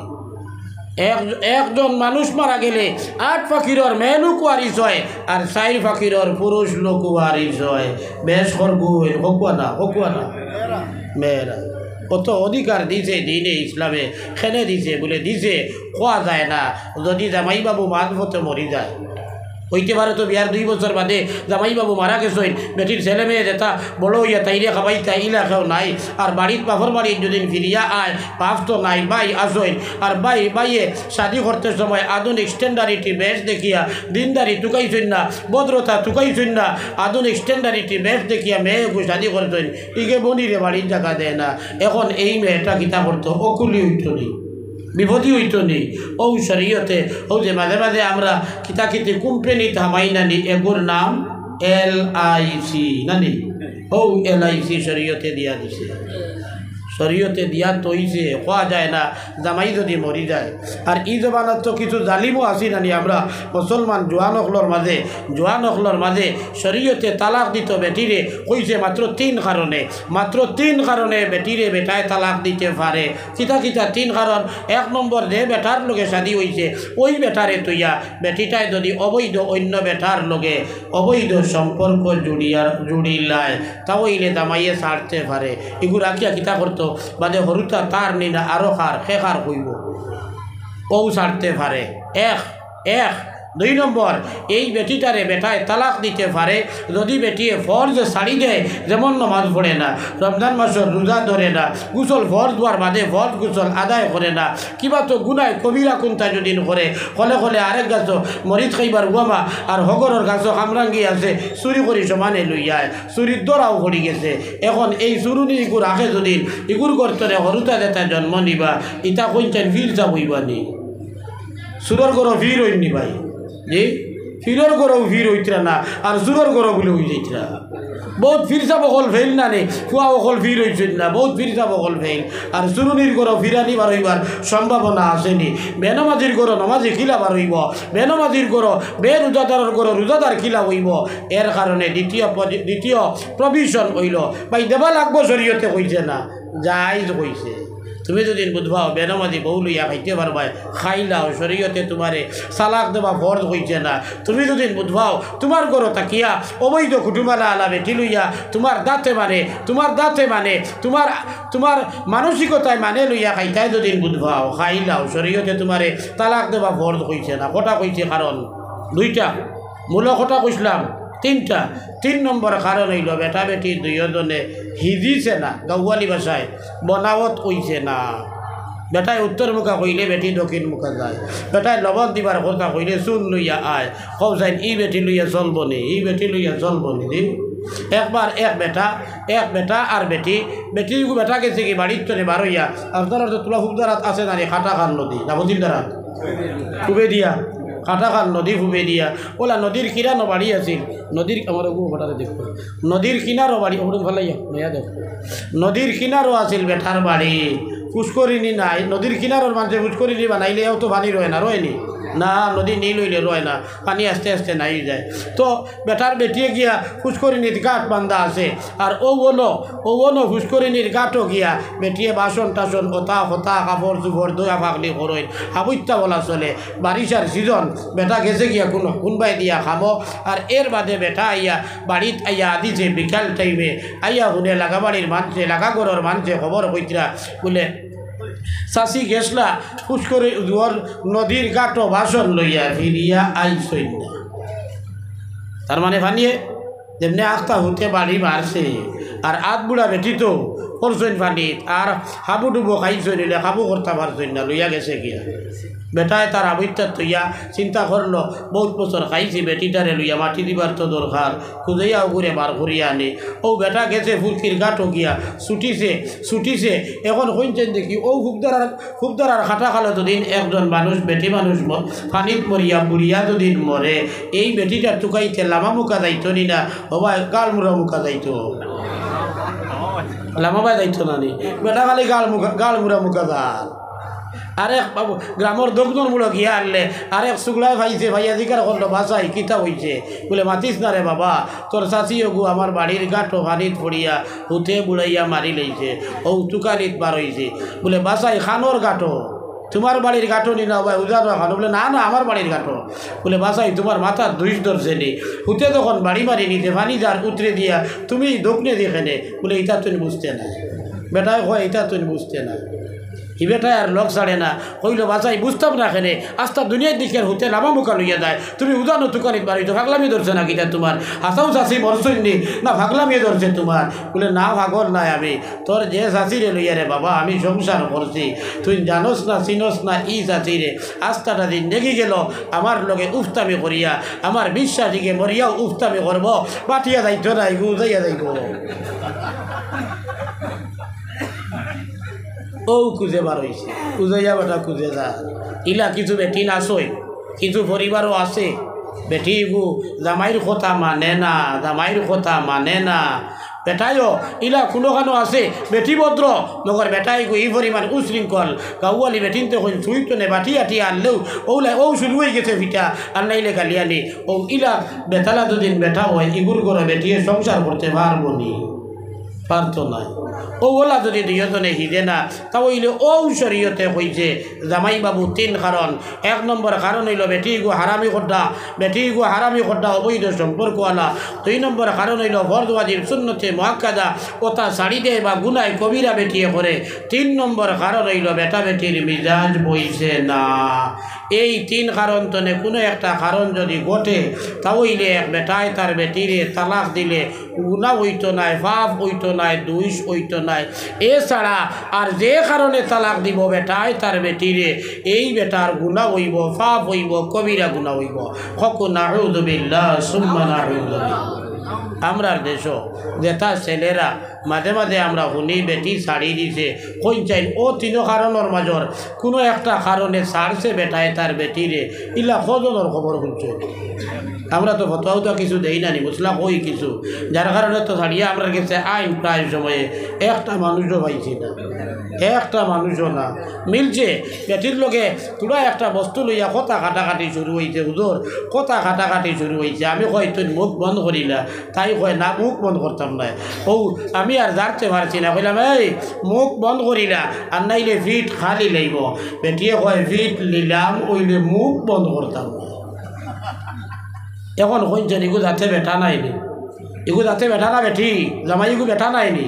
একজন মানুষ মারা গেলে 8 ফাকিরর মেয়ে লোক ওয়ারিস হয় আর 4 ফাকিরর পুরুষ লোক ওয়ারিস হয় বেশ করগুই হকুয়া না মেয়েরা কত অধিকার দিছে দিনে ইসলামে খেনে দিছে বলে দিছে খোয়া যায় না যদি জামাইবাবু মাঝপথে মরি যায় হইতে পারে তো বিয়ার 2 বছর বাদে জামাইবাবু মারা গেছেন বেটির ছেলে মেয়ে যেটা বড় হইয়া তাইরে খাবাইতা ইলাকাও নাই আর বাড়ির বাপর বাড়ির যদি ফিরিয়া আয় বাপ তো নাই বাই আসেন আর বাইয়ে শাদি করতে সময় আধুনিক স্ট্যান্ডার্ডিটি বেশ দেখিয়া দিনদারি টুকাইছেন না ভদ্রতা টুকাইছেন না আধুনিক স্ট্যান্ডার্ডিটি বেশ দেখিয়া মেয়েকে শাদি করতেন ইকে বনিরে বাড়ির জায়গা দেয় না এখন এই মেয়েটা কিতা করতো অকুলি হইত নেই বিপদী হইতো নেই ও শরীয়তে ও যে মাঝে মাঝে আমরা কিতাকিতে কোম্পানি থামাই নানি এগুর নাম LIC নানি ও LIC শরীয়তে দিয়া দিছে শরীয়তে দিয়া তৈছে খোয়া যায় না জামাই যদি মরি যায় আর ই জমানার তো কিছু জালিমও আছি নানি আমরা মুসলমান জোয়ান অখলর মাঝে শরীয়তে তালাক দিত বেটিরে কইছে মাত্র 3 কারণে বেটিরে বেটায় তালাক দিতে পারে কিতা 3 কারণ 1 নম্বর যে বেটার লগে শাদি হইছে ওই বেটারে তুইয়া বেটিটায় যদি অবৈধ অন্য বেটার লগে অবৈধ সম্পর্ক জুড়িলায় তাহলে জামাইয়ে ছাড়তে পারে এগুলো আকিয়া কিতা করতো বাদে হরুতা তার নিনা আরো খার হইব ও ছাড়তে পারে 2 নম্বর এই বেটিটারে বেটায় তালাক দিতে পারে যদি বেটিয়ে ফরজ ছাড়ি দেয় যেমন নামাজ পড়ে না রমজান মাসের রোজা ধরে না গুসল ফরজ হওয়ার বাদে ফরজ গুসল আদায় করে না কিবা তো গুনায় কবিরা কোনটা যদি করে হলে আরেক গাছ মরিচ খাইবার উয়ামা আর হগরের গাছ কামরাঙ্গি আছে চুরি করি সমানে লইয়ায় চুরির দরাও পড়ি গেছে এখন এই চুরুনি ইগুর আখে যদি ইগুর গর্তরে হরুতা দেতা জন্ম নিবা ইটা কইতেন ফির যাবইবা নি সুরর গরো ফির হইনি ভাই যে ফিরর গরও ফির হইতরা না আর জুরর গরো বলে হয়ে যাইতরা বহুত ফিরসা বকল ফেল না নে কুয়া বকল ফির হইছেন না বহুত ফিরসা বকল ফেল আর চুরুনির গরো ফিরানি বার হইবার সম্ভাবনা আসেনি বেনমাজির গরো নমাজি খিলা বার হইব বেনমাজির গরো বেরোজাদারের গরো রোজাদার খিলা হইব এর কারণে দ্বিতীয় প্রভিশন হইল ভাই দেবা লাগবো শরীয়তে কইছে না জায়েজ কইছে তুমি যদি বুঝবাও বেনমাজি বউ লইয়া খাইতে পারবাই খাইলাও শরীয়তে তোমারে সালাক দেবা ফরজ হইছে না তুমি যদি বুঝবাও তোমার গরো তাকিয়া অবৈধ কুটুমালা আলা বেটি লইয়া তোমার দাঁতে মানে তোমার মানসিকতায় মানে লইয়া খাইতাই যদি বুঝবাও খাইলাও শরীয়তে তোমারে তালাক দেবা ফরজ হইছে না কটা কইছে কারণ 2টা মূল কথা কইছিলাম 3টা 3 নম্বর কারণ হইল বেটা বেটি 2 জনে হিজিছে না গাওয়ালি ভাষায় বনাওত কইছে না বেটায় উত্তর মুখা কইলে বেটি দক্ষিণ মুখা যায় বেটায় লবণ দিবার কথা কইলে চুন লইয়া আয় কৌ যাই ই বেটি লইয়া চলবনি দি একবার এক বেটা আর বেটি বেটা গেছে কি বাড়ির চলে বার হইয়া আপনার তো তোলা হুবদারাত আছে না খাটা খান নদী না বদিল দারাত ফুবে দিয়া কাটা খাল নদী ফুবে দিয়া ওলা নদীর কিনারও বাড়ি আছিল নদীর আমার ওটাতে দেখব নদীর কিনারও বাড়ি ওটা ভালাইয়া নয়া দেখ নদীর কিনারও আছিল বেটার বাড়ি পুষ্করিণী নাই নদীর কিনারর মানুষে পুষ্করিণী বানাইলেও তো পানি রয় না রয়নি না নদী নীল হইলে রয় না পানি আস্তে আস্তে নাই যায় তো বেটার বেটিয়ে গিয়া পুষ্করিণীর গাঁট বান্ধা আছে আর ও পুষ্করিণীর গাঁটও গিয়া বেটিয়ে বাসন টাসন হতা হতা কাপড় চুপড় দয়া ফাঁকলি করইন হাবুইত্যা বলা চলে বারিশার সিজন বেটা গেছে গিয়া কোনবাই দিয়া খামো আর এর বাদে বেটা আইয়া বাড়িত আইয়া দিছে বিকাল টাইমে আইয়া শুনে লাগা বাড়ির মানছে লাগা ঘরের মানছে খবর কইতরা বলে চাষি গেছলা পুষ্করে নদীর গাঁটো বাসন লইয়া ফিরিয়া আইসই না তার মানে ভানিয়ে যেমনি আস্তা হতে বাড়ি মারছে আর আধ বুড়া বেটি তো করছেন পানিত আর হাবু ডুবো খাইছই নিলে হাবু করতে পারছই না লইয়া গেছে গিয়া বেটায় তার আবৈত্যার তৈয়া চিন্তা করলো বহুত বছর খাইছি বেটিটারে লইয়া মাটি দিবার তো দরকার খুঁজাইয়াও ঘুরে বার করিয়া আনে ও বেটা গেছে ফুলকির গাঁটও গিয়া ছুটিছে এখন কইছেন দেখি ও খুবদারার খাটা খালো দুদিন একজন মানুষ বেটি মানুষ পানিত মরিয়া বুড়িয়া দুদিন মরে এই বেটিটা টুকাইতে লামা মুখা যাইতো নি না হবাই গাল মুড়া মুখা যাইতো লামাবাই যাইতো না নি বেটা খালি গাল মুড়া মুখা যার আরেক বাবু গ্রামের দক্ষিণমূলক গিয়া আনলে আরেক শুক্লায় ভাইছে ভাইয়া জিকার করলো বাসাই কিতা হইছে বলে মাতিস না রে বাবা তোর চাষি গু আমার বাড়ির গাঁটো পানিত পড়িয়া হুতে বুড়াইয়া মারি লইছে ও তুকানিত বার হইছে বলে বাসাই খানোর গাঁটো তোমার বাড়ির গাঁটো নি না ভাই উজানো খানো বলে না আমার বাড়ির গাঁটো বলে বাসাই তোমার মাথার দুইশ ধরছে নি হুতে যখন বাড়ি মারি নিতে পানি যার উতরে দিয়া তুমি দক্ষিণে দেখে নে বলে এটা তুমি বুঝতে না বেটায় হয় এটা তুমি বুঝতে না ই বেটায় আর লোক ছাড়ে না কইল বাসাই বুঝতাম না খেনে আস্তা দুনিয়ার দিকে হতে নামা মুখা লইয়া যায় তুমি উদানো তুকানিত বাড়ি তো ভাগলামি ধরছে না কিটা তোমার হাসাও চাষি মরসইনি না ভাগলামি ধরছে তোমার বলে না ভাগর নাই আমি তোর যে চাষিরে লইয়া রে বাবা আমি সংসার করছি তুই জানোস না চিনোস না ই চাষিরে আস্তাটা দিন দেখি গেল আমার লগে উফতামি করিয়া আমার বিশ্বাসীকে মরিয়াও উফতামি করবো পাঠিয়া যাইতো না উজাইয়া যাইব ও খুঁজে বার হয়েছে খুঁজাইয়া বেটা খুঁজে যা ইলা কিছু বেটি নাচই কিছু পরিবারও আছে বেটি গু জামাইর কথা মানে না বেটাইও ইলা কোনোখানো আছে বেটি ভদ্র মগর বেটাই গু এই পরিমাণ উশৃঙ্খল গাউয়ালি বেটিনতে কই ছুইতো নে বাটি আটি আনলেও ও শুরু হয়ে গেছে ভিটা আর নাইলে গালিয়ানি ও ইলা বেতালা দুদিন বেটা হয় ইগুর করে বেটিয়ে সংসার করতে পারবো নি পারতো নাই ও ওলা যদি দুইজনে হিদে না তা হইলে ও শরীয়তে হইছে জামাই বাবু তিন কারণ এক নম্বর কারণ হইল বেটি গু হারামি খড্ডা অবৈধ সম্পর্ক আলা দুই নম্বর কারণ হইল ফরজ ওয়াজিব সুন্নতে মুআক্কাদা ওটা ছাড়ি দেয় বা গুনায় কবিরা বেটিয়ে করে তিন নম্বর কারণ হইল বেটা বেটির মিজাজ বইছে না এই তিন কারণ তনে কোনো একটা কারণ যদি ঘটে তা হইলে এক বেটায় তার বেটিরে তালাক দিলে গুনাহ হইতো নাই পাপ হইতো নাই দুইশ হইতো নাই এছাড়া আর যে কারণে তালাক দিব বেটায় তার বেটিরে এই বেটার গুনাহ হইব পাপ হইব কবিরা গুনাহ হইব হকু নাউযু বিল্লাহ সুম্মা নাউযু বিল্লাহ আমরার দেশ যেটা ছেলেরা মাঝে মাঝে আমরা শুনি বেটি ছাড়ি দিছে কই চাই ও তিনো কারণের মাজর কোনো একটা কারণে ছাড়ছে বেটায় তার বেটিরে ইলা কজনের খবর শুনছে আমরা তো ফতোয়াও তো কিছু দেই না নি বুঝলা কই কিছু যার কারণে তো ছাড়িয়া আমরা গেছে আইন প্রায় সময়ে একটা মানুষও পাইছি না একটা মানুষও না মিলছে বেটির লগে তোরা একটা বস্তু লইয়া কথা কাটাকাটি শুরু হয়েছে হুজুর কথা কাটাকাটি শুরু হয়েছে আমি কই তুই মুখ বন্ধ করিলা তাই কয় না মুখ বন্ধ করতাম না ও আমি আর জানতে পারছি না কইলাম এই মুখ বন্ধ করিলা আর নাইলে ফিট খালি লইব বেটিয়ে কয় ফিট লিলাম ওইলে মুখ বন্ধ করতাম না এখন কইছেন এগু যাতে বেটা নাইনি এগু যাতে বেটা না বেটি জামাই এগু বেটা নাইনি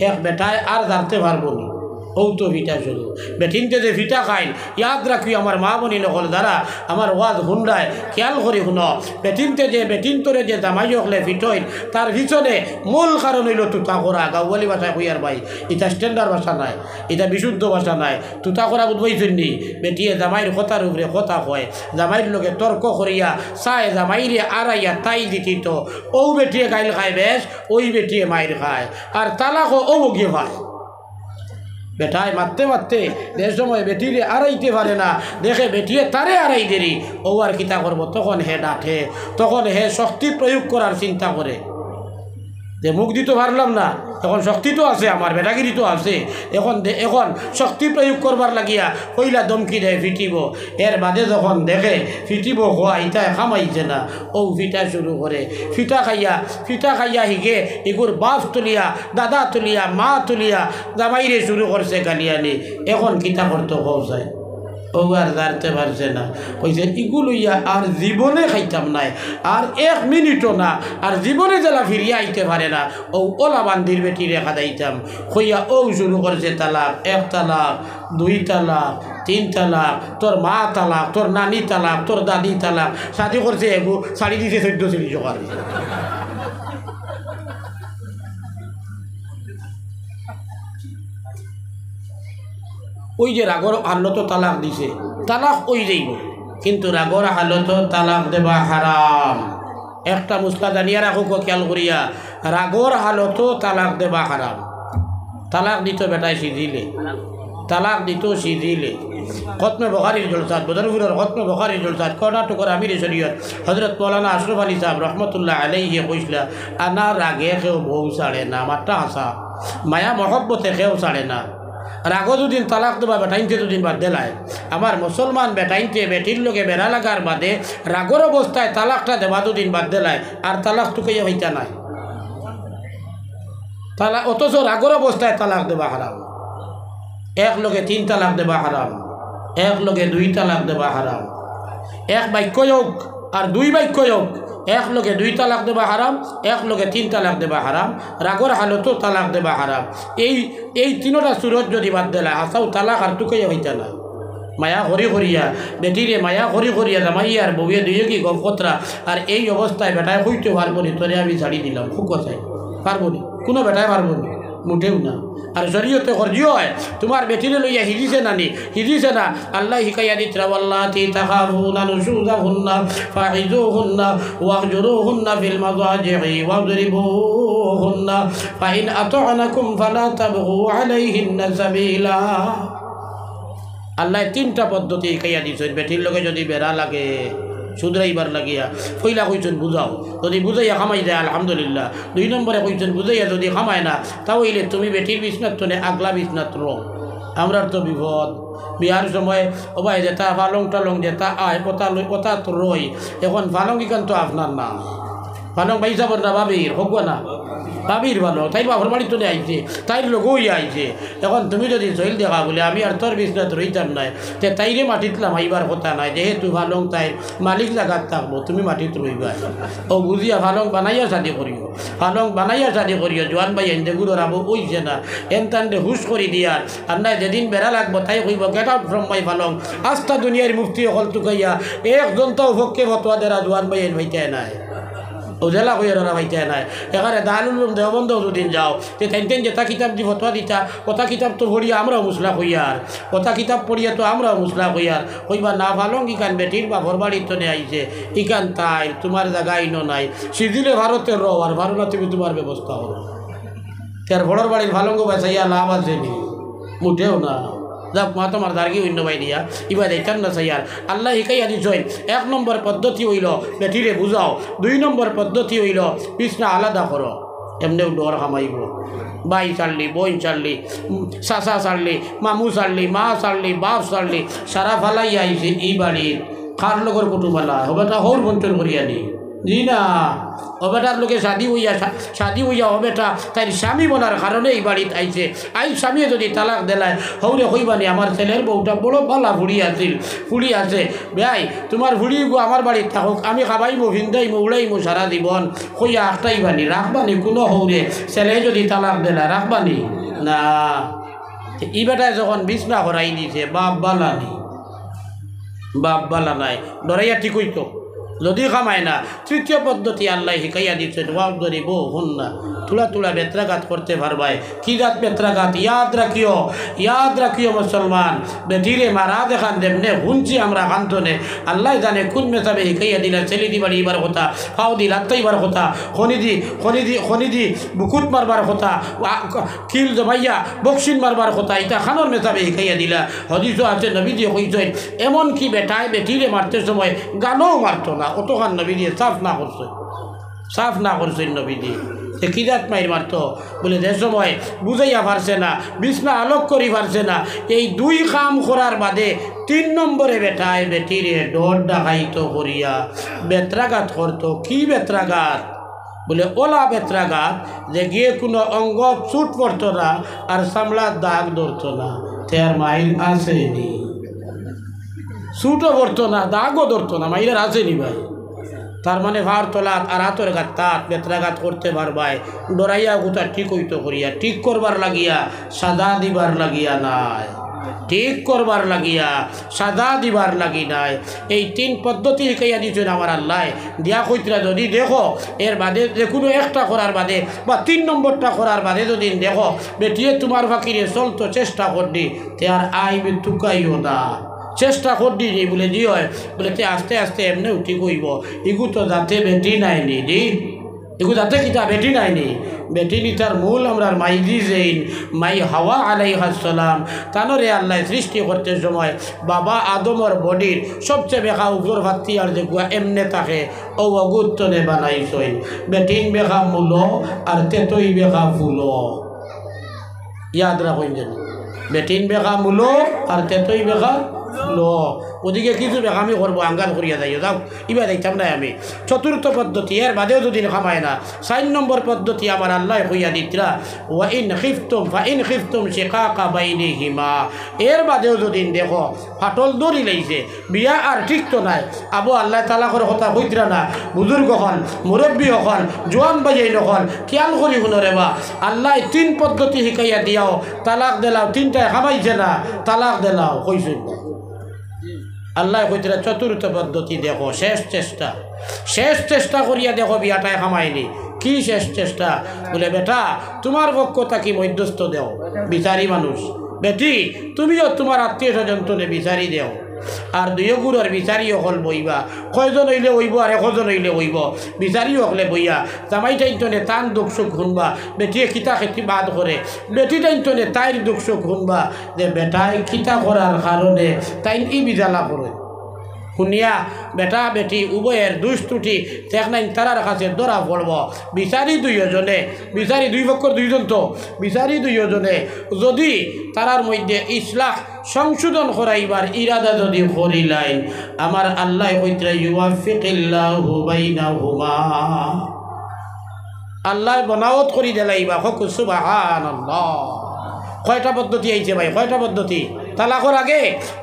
এক বেটায় আর জানতে পারবো নি ও তো ভিটা শুরু বেটিনতে যে ভিটা খাইল ইয়াদ রাখি আমার মা বনি নকল দ্বারা আমার ওয়াজ হুন্ডায় খেয়াল করি শুন বেটিনতে যে বেটিনতরে যে জামাই হলে ফিটইল তার পিছনে মূল কারণ হইল তুতা করা গাঁওয়ালি ভাষায় কইয়ার ভাই এটা স্ট্যান্ডার্ড ভাষা নাই এটা বিশুদ্ধ ভাষা নাই তুতা করা বুঝবাইছেন নি বেটিয়ে জামাইয়ের কথার উপরে কথা কয় জামাইয়ের লগে তর্ক করিয়া চায় জামাইরে আড়াইয়া তাই দিত ও বেটিয়ে গাইল খায় বেশ ওই বেটিয়ে মায়ের খায় আর তালাকও ও বগিয়ে খায় বেটায় মারতে মারতে যে সময় বেটিরে আড়াইতে পারে না, দেখে বেটিয়ে তারে আড়াই দেরি, ও আর কিতা করবো, তখন হে ডাঁটে, তখন হে শক্তি প্রয়োগ করার চিন্তা করে যে মুখ দিতে পারলাম না, এখন শক্তি তো আছে, আমার বেটাগিরি তো আছে, এখন শক্তি প্রয়োগ করবার লাগিয়া কইলা দমকি দেয় ফিটিব। এর বাদে যখন দেখে ফিটিব হওয়া ইটা খামাইছে না, ও ফিটা শুরু করে, ফিটা খাইয়া হিগে এগুর বাপ তুলিয়া, দাদা তুলিয়া, মা তুলিয়া জামাইরে শুরু করছে গালিয়ানি। এখন কিতা করতে হও যায়, ও আর জানতে পারছে না, কইছে ইগুলো ইয়া আর জীবনে খাইতাম নাই, আর 1 মিনিটও না, আর জীবনে জেলা ফিরিয়া আইতে পারে না, ও ওলা বান্দির বেটি রেখা দিতাম। কইয়া ও শুরু করছে তালাক, 1 তালাক, 2 তালাক, 3 তালাক, তোর মা তালাক, তোর নানি তালাক, তোর দাদি তালাক, শাদি করছে এগু শাড়ি দিছে 14 টাকার। ওই যে রাগর হালত তালাক দিছে, তালাক ওই যাইব, কিন্তু রাগর হালত তালাক দেবা হারাম। একটা মুসলা জানিয়া রাখো, খেয়াল করিয়া, রাগর হালত তালাক দেবা হারাম। তালাক দিত বেটায় সিজিলে, তালাক দিত সিজিলে। খতমে বুখারীর জলসাত, বদরপুরের খতমে বুখারীর জলসাত, কর্ণাটকের আমির শরীয়ত হযরত মৌলানা আশরাফ আলী সাহেব রহমতুল্লাহ আলাইহি কইসলা, আনা রাগে কেউ বউ ছাড়ে না, মাত্রা হাসা মায়া মহব্বতে কেউ ছাড়ে না। রাগো দুদিন তালাক দেবা বেটাইনতে দুদিন বাদ দিলায়, আমার মুসলমান বেটাইনতে বেটির লোকে বেড়া লাগার বাদে রাগর অবস্থায় তালাকটা দেবা দুদিন বাদ দিলায়, আর তালাক টুকে হইতা নাই তালাক, অথচ রাগর অবস্থায় তালাক দেবা হারাম। 1 লোকে 3 তালাক দেবা হারাম, 1 লোকে 2 তালাক দেবা হারাম। 1 বাক্য যোগ আর 2 বাক্য যোগ, 1 লোকে 2 তালাক দেবা হারাম, 1 লোকে 3 তালাক দেবা হারাম, রাগর হালতো তালাক দেবা হারাম। এই 3টা সুরত যদি বাদ দিলা, আসাও তালাক আর টুকে হইতা না। মায়া হরি হরিয়া বেটিরে, মায়া হরি হরিয়া জামাইয়া আর বউয়ে দুইয়ে কি গপ কতরা, আর এই অবস্থায় বেটায় হইতে পারবো নি, তোরে আমি ছাড়ি দিলাম, খুব কথাই পারবো নি, কোনো বেটায় পারবো নি, মুঠেও না। আর শরীয়তে খরজিও হয়, তোমার বেটিরে লইয়া হিজিছে না নি, হিজিছে না, আল্লাহ হিকাইয়া দিতরা, ওয়াল্লাতি তাখাফুনা নুশুযাহুন্না ফাহিযুহুন্না ওয়াহজুরুহুন্না ফিল মাযাজি'i ওয়াদরিবুহুন্না ফাইন আতা'নাকুম ফালা তাবগু আলাইহিন্না সাবিলা। আল্লাহ 3টা পদ্ধতি শিকাইয়া দিছেন, বেটির লগে যদি বেড়া লাগে শুধরাইবার লাগিয়া কইলা কইছেন বুঝাও, যদি বুঝাইয়া খামাই যায় আলহামদুলিল্লাহ। 2 নম্বরে কইছেন বুঝাইয়া যদি খামায় না, তাহলে তুমি বেটির বিছনাত তো আগলা বিছনাত রো। আমরার তো বিপদ, বিয়ার সময় ওবাই যেটা পালং টালং যেটা আয় পতা তো রই, এখন পালং ইকান তো আপনার না, পালং ভাই যাবর না বাবির হোক না, বাবির ভালো, তাই বাবার বাড়ি চলে আইছে, তাইর লোকই আইছে। এখন তুমি যদি চইল দেখা বলে আমি আর তোর বিছনাত রইতাম নাই, তে তাইরে মাটিতলাম আইবার কথা নাই, যেহেতু ভালং তাই মালিক জায়গাত থাকবো, তুমি মাটিত রইবা। ও বুঝিয়া ভালং বানাইয়া শাদি করিও, ভালং বানাইয়া শাদি করিও। জোয়ান ভাই এনতে গুড়ো রাবো ওইছে না, এন তানতে হুশ করি দিয়ার, আর নাই যেদিন বেড়া লাগবো তাই কইব গেট আউট ফ্রম মাই ভালং। আস্থা দুনিয়ার মুফতি অকল টুকাইয়া একজন তো ভক্কে ফতোয়া দেরা জোয়ান ভাই এন ভাইতে নাই, ও জেলা কইয়া রানা ভাইতে নাই। এখানে দারুল উলুম দেওবন্দ দুদিন যাও, যে তেন যেটা কিতাব দি ফতোয়া দিতা, কথা কিতাব তো পড়িয়া আমরাও মুসলা কইয়ার, কথা কিতাব পড়িয়া তো আমরাও মুসলা কইয়ার, কইবা না ভালং ইকান বেটির বা ঘর বাড়ির তো আইছে, ইকান তাই তোমার জায়গায় ইনো নাই, সিজিলে ভারতের রো, আর ভালো না তুমি তোমার ব্যবস্থা করো। তার বড়র বাড়ির ভালঙ্গ বাঁচাইয়া লাভ আছে নি, মুঠেও না। যাক মা তোমার দার্গি অন্য বাই দিয়া ইবা দেখতাম না চাইয়ার, আল্লাহ শিকাইয়া দিছই। 1 নম্বর পদ্ধতি হইল বেটিরে বুঝাও, 2 নম্বর পদ্ধতি হইল বিছনা আলাদা করো, এমনিও ডর খামাইব। ভাই ছাড়লি, বই ছাড়লি, চাচা ছাড়লি, মামু ছাড়লি, মা ছাড়লি, বাপ ছাড়লি, সারা ফালাই আইছে এই বাড়ির খার লগর কুটুমালা হবে, তা হর বন্টন করিয়া নি জি না, অবেটার লোকে শাদি হইয়া অবেটা তাই স্বামী বলার কারণে এই বাড়িতে আইছে। আই স্বামী যদি তালাক দেলায় হৌরে কইবানি আমার ছেলের বউটা বড় পালা ফুড়ি আছিল, ফুড়ি আছে বেয়াই তোমার ফুড়ি গো আমার বাড়িতে থাকুক, আমি খাবাইমো ভিন্দাইমো উড়াইমো সারা জীবন, কইয়া আটটাইবানি রাখবানি, কোনো হৌরে ছেলে যদি তালাক দেলা রাখবানি না। ই বেটায় যখন বিছনা করাই দিছে বাপ বালা নি, বাপ বালা নাই, ডরাইয়া ঠিক হইতো যদি খামায় না তৃতীয় পদ্ধতি আল্লাহ শিখাইয়া দিচ্ছেন ওয়াক ধরিব হন না তুলা তুলা বেত্রাঘাত করতে পারবাই কি জাত বেত্রাঘাত ইয়াদ রাখিও মুসলমান বেটিরে মারা দেখান দেবনে শুনছি আমরা কান্তনে আল্লাহ জানে কোন মেসাবে শিখাইয়া দিলা ছেলে দি বাড়ি এবার কথা ফাও দি লাত্তাইবার কথা খনিদি বুকুত মারবার কথা কিল জমাইয়া বক্সিন মারবার কথা এটা খানোর মেসাবে শিখাইয়া দিলা হদিসও আছে নবী দিয়ে কইছেন এমনকি বেটায় বেটিরে মারতে সময় গানও মারতো না অতখান নবী দিয়ে সাফ না করছেন নবী দিয়ে সে কিজাত মাইর মারতো বলে যে সময় বুঝাইয়া পারছে না বিছনা আলোক করি পারছে না এই দুই কাম করার বাদে 3 নম্বরে বেটায় বেটিরে ডর ডাকাইতো করিয়া বেত্রাঘাত করতো কি বেত্রাঘাত বলে ওলা বেত্রাঘাত যে গিয়ে কোনো অঙ্গ চুট পড়তো না আর সামলার দাগ ধরতো না তার মাইল আসেনি চুটও পড়তো না দাগও ধরতো না মাইলের আসেনি ভাই তার মানে ভার তোলাত আর হাতের গাত তাত বেত্রাঘাত করতে পারবাই ডরাইয়া গোটা ঠিক হইতো করিয়া ঠিক করবার লাগিয়া সাদা দিবার লাগিয়া নাই ঠিক করবার লাগিয়া সাদা দিবার লাগি নাই এই 3 পদ্ধতি শিখাইয়া দিচ্ছেন আমার আল্লাহ দিয়া কইতরা যদি দেখো এর বাদে যে কোনো একটা করার বাদে বা 3 নম্বরটা করার বাদে যদি দেখো বেটিয়ে তোমার ফাঁকিরে চলতো চেষ্টা করদি তে আর আইবে তুকাইও না চেষ্টা করদি নি বলে দি হয় বলে তে আস্তে আস্তে এমনি উঠি কইব ইগু তো যাতে বেটি নাইনি দি এগু যাতে কিতা বেটি নাইনি বেটি নিতার মূল আমরা মাই দিয়েছেন মাই হাওয়া আলাইহিস সালাম তানরে আল্লাহ সৃষ্টি করতে সময় বাবা আদমর বডির সবচেয়ে বেখা উপর ভাতি আর যে এমনে থাকে ও অগুত্তনে বানাইছেন বেটিন বেখা মূল আর তেতই বেখা ফুল ইয়াদ রাখুন যেন বেটিন বেখা মূল আর তেতই বেখা লো ওদিকে কিছু বেকামি করবো আঙ্গাল করিয়া যাইও যাও এবার দেখতাম না আমি চতুর্থ পদ্ধতি এর বাদেও যদি খামায় না 4 নম্বর পদ্ধতি আমার আল্লাহ হইয়া দিতরা ওয়াইন খিফতুম শিকাকা বাইনিহিমা এর বাদেও যদি দেখো ফাটল দড়ি লাইছে বিয়া আর ঠিক তো নাই আবু আল্লাহ তালাকর কথা হইতরা না বুজুর্গ হন মুরব্বী হন জোয়ান বাজাই নখন খেয়াল করি শুনরে বা আল্লাহ 3 পদ্ধতি শিখাইয়া দিয়াও তালাক দিলাও 3টায় খামাইছে না তালাক দিলাও কইছে আল্লাহ কইতরা চতুর্থ পদ্ধতি দেখো শেষ চেষ্টা করিয়া দেখো বিয়াটায় খামাইনি কি শেষ চেষ্টা বলে বেটা তোমার পক্ষ থাকি মধ্যস্থ দেও বিচারি মানুষ বেটি তুমিও তোমার আত্মীয় স্বজন তোলে বিচারি দেও আর 2 গুড়ের বিচারিও হল বইবা কয়জন হইলে হইব আর 100 হইলে হইব বিচারি হলে বইয়া জামাই টাইনটনে তান দুঃখ সুখ শুনবা বেটিয়ে খিতা খেতি বাদ করে বেটি টাইনটনে তাইর দুঃখ সুখ শুনবা যে বেটাই খিতা করার কারণে তাই ই বিজালা করে শুনিয়া বেটা বেটি উভয়ের দুষ্ত্রুটি দেখ নাই তারার কাছে ধরা পড়ব বিচারি 2 জনে বিচারি 2 পক্ষর 2 জন তো বিচারি 2 জনে যদি তারার মধ্যে ইসলাহ সংশোধন করাইবার ইরাদা যদি করিলাই আমার আল্লাহ কইতরা ইউয়াফিকিল্লাহু বাইনাহুমা আল্লাহ বনাওত করি দেলাইবা হক সুবহানাল্লাহ কয়টা পদ্ধতি আইছে ভাই কয়টা পদ্ধতি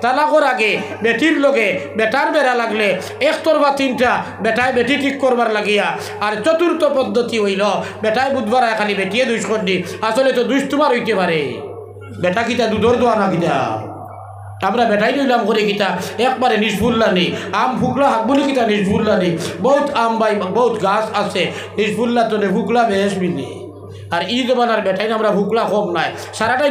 তালাকর আগে বেটির লগে বেটার বেড়া লাগলে 1 বা 3টা বেটায় বেটি ঠিক করবার লাগিয়া আর চতুর্থ পদ্ধতি হইল বেটায় বুধবার খালি বেটিয়ে দুষ কর দি আসলে তো দুষ তোমার হইতে পারে বেটা কিতা দুধর দোয়া না কিতা আমরা বেটাই নিলাম করে কিতা একবারে নিষ্ফুল্লানি আম ফুকলা হাকবলি কিতা নিষ্ফুল্লানি বহুত আম বাই বহুত গাছ আছে নিষ্ফুল্লা তো নে ফুকলা বেশ মিলি আর ই জমানার বেটাই আমরা ভুকলা কম নাই সারাটাই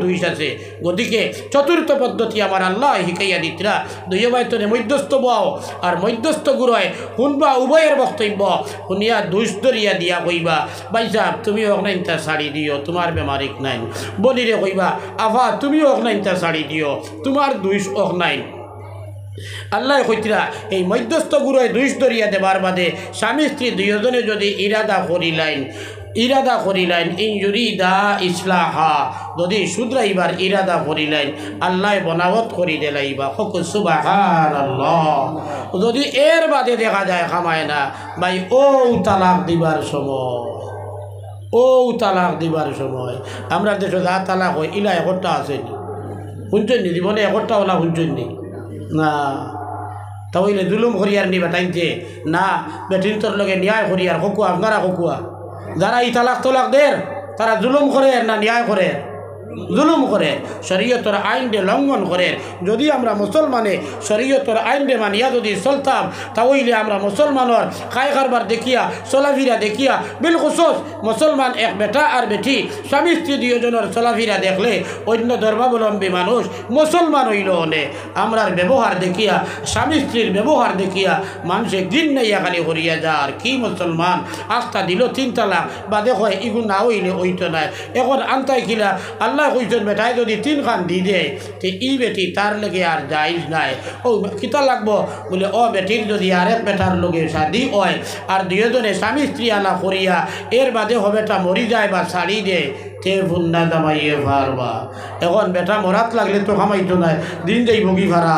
দুইশ আছে গতিকে চতুর্থ পদ্ধতি আমার আল্লাহ শিখাইয়া দিতরা 2 বাইতনে মধ্যস্থ বাও আর মধ্যস্থ গুরয় শুনবা উভয়ের বক্তব্য শুনিয়া দুষ ধরিয়া দিয়া কইবা ভাই সাহেব তুমি অগ্নাইনটা শাড়ি দিও তোমার বেমারিক নাই বলিরে কইবা আফা তুমি অগ্নাইনটা শাড়ি দিও তোমার দুষ অগ্নাইন আল্লাহ কইতরা এই মধ্যস্থ গুরুয় দুষ ধরিয়া দেবার বাদে স্বামী স্ত্রী 2 জনে যদি ইরাদা করিলাইন ইনজুরিদা ইসলাহা যদি শুধরাইবার ইরাদা করিলাইন আল্লাহ বনাবত করি দেলাইবা হক সুবহানাল্লাহ যদি এর বাদে দেখা যায় খামায় না ভাই ও তালাক দিবার সময় আমরা দেশে যা তালাক হয় ইলা 1টা আছে শুনছেন নি জীবনে 1টা ওলা শুনছেন নি না তাহলে জুলুম করিয়ার নি বেটাইতে না বেটিন তোর লগে ন্যায় করিয়ার আপনারা যারা ই তালাক দের তারা জুলুম করে না ন্যায় করে জুলুম করে, শরীয়তের আইনকে লঙ্ঘন করে। যদি আমরা মুসলমানে শরীয়তের আইনকে মানিয়া যদি চলতাম, তাহলে আমরা মুসলমানের খাই খারবার দেখিয়া চলাফিরা দেখিয়া বিলখুসুস মুসলমান এক বেটা আর বেটি স্বামী স্ত্রী দুজনের চলাফিরা দেখলে অন্য ধর্মাবলম্বী মানুষ মুসলমান হইল হলে আমরার ব্যবহার দেখিয়া স্বামী স্ত্রীর ব্যবহার দেখিয়া মানুষে দিন নাইয়া খালি করিয়া যার কি মুসলমান আস্থা দিল 3 তালাক বা দেখো ইগু না হইলে হইতো না। এখন আনতাই কিলা আল্লাহ কইছেন বেটায় যদি 3 খান দি দেয় তো ই বেটি তার লেগে আর জায়জ নাই। ও কিতা লাগবো বলে ও বেটির যদি আরেক বেটার লগে শাদি হয় আর দুজনে স্বামী স্ত্রী আলা করিয়া এর বাদে হবেটা মরি যায় বা ছাড়ি দেয় তে ফুন্না দামাইয়ে পারবা। এখন বেটা মরাত লাগলে তো খামাইতো নাই, দিন যাই বগি ভাড়া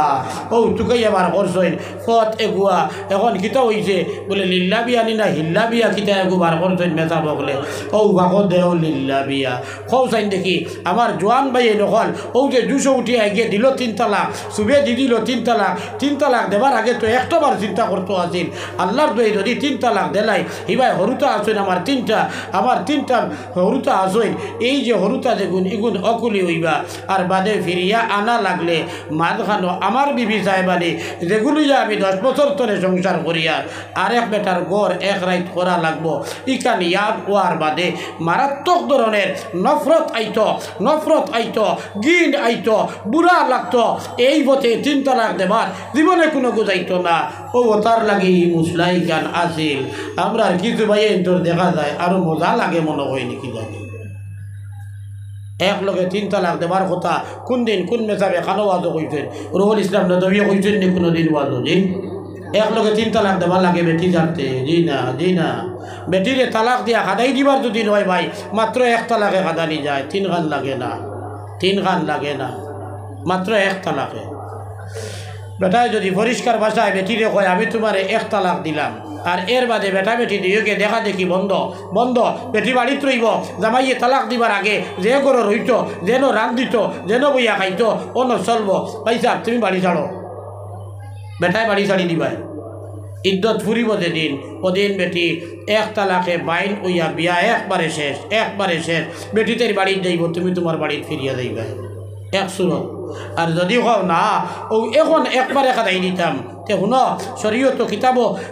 ও তুকাই আবার করছইন ফত এগুয়া। এখন কিতা হইছে বলে লিল্লা বিয়া নি না হিল্লা বিয়া কিতা এগু বার করছইন মেথা বকলে ও বাকো দেও লিল্লা বিয়া খৌ চাইন দেখি আমার জোয়ান ভাইয়ে নকল ও যে 200 উঠিয়া গিয়ে দিল 3 তালাক সুবে দি দিল 3 তালাক। 3 তালাক দেবার আগে তো একটাবার চিন্তা করতো আসিল আল্লাহর দই যদি 3 তালাক দেলাই হিবাই হরুতা আসইন আমার 3টা আমার 3টা হরুতা আসইন। এই যে হরুতা যেগুন এগুন অকুলি হইবা আর বাদে ফিরিয়া আনা লাগলে মাঝখানো আমার বিবি সাহেবানি যেগুলি যে আমি 10 বছর ধরে সংসার করিয়া আরেক বেটার গড় এক রাইত করা লাগবো ইকান ইয়াদ হওয়ার বাদে মারাত্মক ধরনের নফরত আইতো গিন আইতো বুড়া লাগতো। এই পথে 3 তালাক দেবার জীবনে কোনো গুজাইতো না। ও তার লাগে এই মুসলাই গান আসিল আমরা কিছু ভাই তোর দেখা যায় আরো মজা লাগে মনে হয় নাকি জানি। এক লগে 3 তালাক দেবার কথা কোন দিন কোন মেসাবে খানো ওয়াজও কইছেন রুহুল ইসলাম নদী কইছেন নি কোনো দিন ওয়াজও জি এক লগে 3 তালাক দেবার লাগে বেটি জানতে জি না বেটিরে তালাক দিয়া খাদাই দিবার যদি নয় ভাই মাত্র 1 তালাকে খাদানি যায় 3 খান লাগে না মাত্র 1 তালাকে। বেটায় যদি পরিষ্কার ভাষায় বেটিরে কয় আমি তোমার 1 তালাক দিলাম আর এর বাদে বেটা বেটি দুইকে দেখা দেখি বন্ধ বেটি বাড়িত রইব জামাইয়ে তালাক দিবার আগে যে ঘরে রইত যেন রান দিত যেন বইয়া খাইতো অন্য চলবো পয়সা তুমি বাড়ি ছাড়ো বেটায় বাড়ি ছাড়ি দিবাই ইদ্যত ফুরিব যেদিন ওদিন বেটি 1 তালাকে বাইন হইয়া বিয়া একবারে শেষ বেটিদের বাড়ি যাইব তুমি তোমার বাড়ি ফিরিয়া যাইবা এক সুরত। আর যদি কও না ও এখন একবারে খাদাই দিতাম তে শুন শরীয়ত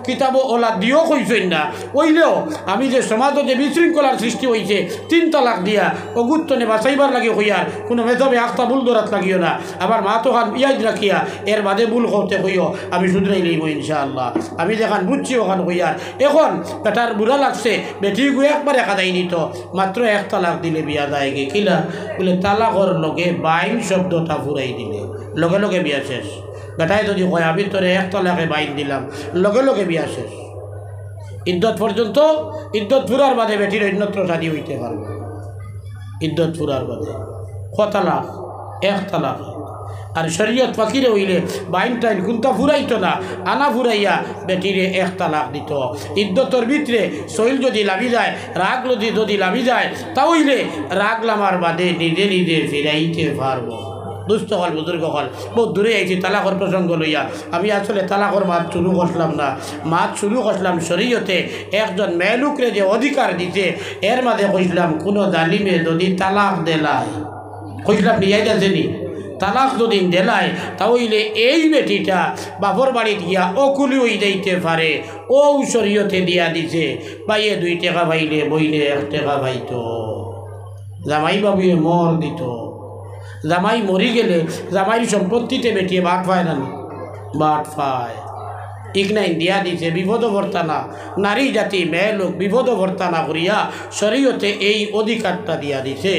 কিতাবো ওলা দিও কইছেন না ওইলেও আমি যে সমাজে যে বিশৃঙ্খলার সৃষ্টি হয়েছে 3 তালাক দিয়া অগুত্তনে বাঁচাইবার লাগে হইয়ার কোনো মেধবে আস্তা ভুল দরাত লাগিও না। আবার মা তো খান ইয়াদ রাখিয়া এর বাদে ভুল করতে হইও আমি শুধরাই লইব ইনশাআল্লাহ। আমি যেখান বুঝছি ওখান হইয়ার এখন বেটার বুড়া লাগছে বেটি গুয়ে একবারে খাদাই নিত মাত্র 1 তালাক দিলে বিয়া যায় গে কিলা বলে তালাকর লগে বাইন শব্দটা ফুরাই দিলে লগে বিয়া শেষ। বেটায় যদি কয় আমি তোরে 1 তালাকে বাইন দিলাম লগে বিয়া শেষ। ইদ্যত পর্যন্ত ইদ্যত ফুরার বাদে বেটির অন্যত্র শাদী হইতে পারবে ইদ্যত ফুরার বাদে 1 তালাক। আর শরীয়ত ফাকিরে হইলে বাইন টাইন কোনটা ফুরাইতো না আনা ফুরাইয়া বেটিরে 1 তালাক দিত। ইদ্যতর ভিতরে শৈল যদি লাভি যায় রাগ যদি লাভি যায় তাহলে রাগ লামার বাদে নিজে ফিরাইতে পারবো। দুস্থ হল বুজুর্গ হল বহুত দূরে আইছি তালাকর প্রসঙ্গ লইয়া আমি আসলে তালাকর মাত শুরু করলাম না মাত শুরু করলাম শরীয়তে একজন মেয়েলুকরে যে অধিকার দিতে এর মাঝে কইলাম কোনো জালিমে যদি তালাক দেলায় কইলাম নিয়ে যাচ্ছেনি তালাক যদি দেলায় তাহলে এই বেটিটা বাপর বাড়িতে গিয়া অকুলি হয়ে যাইতে পারে ও শরীয়তে দিয়া দিছে বাইয়ে 2 টাকা পাইলে বইলে 1 টাকা পাইত জামাই বাবুয়ে মর দিত জামাই মরি গেলে জামাইর সম্পত্তিতে বেটিয়ে বাট পায় না বাট পায় ঠিক নাই দিয়া দিছে বিপদ বর্তানা নারী জাতি মেয়ে লোক বিপদ বর্তানা করিয়া শরীয়তে এই অধিকারটা দিয়া দিছে।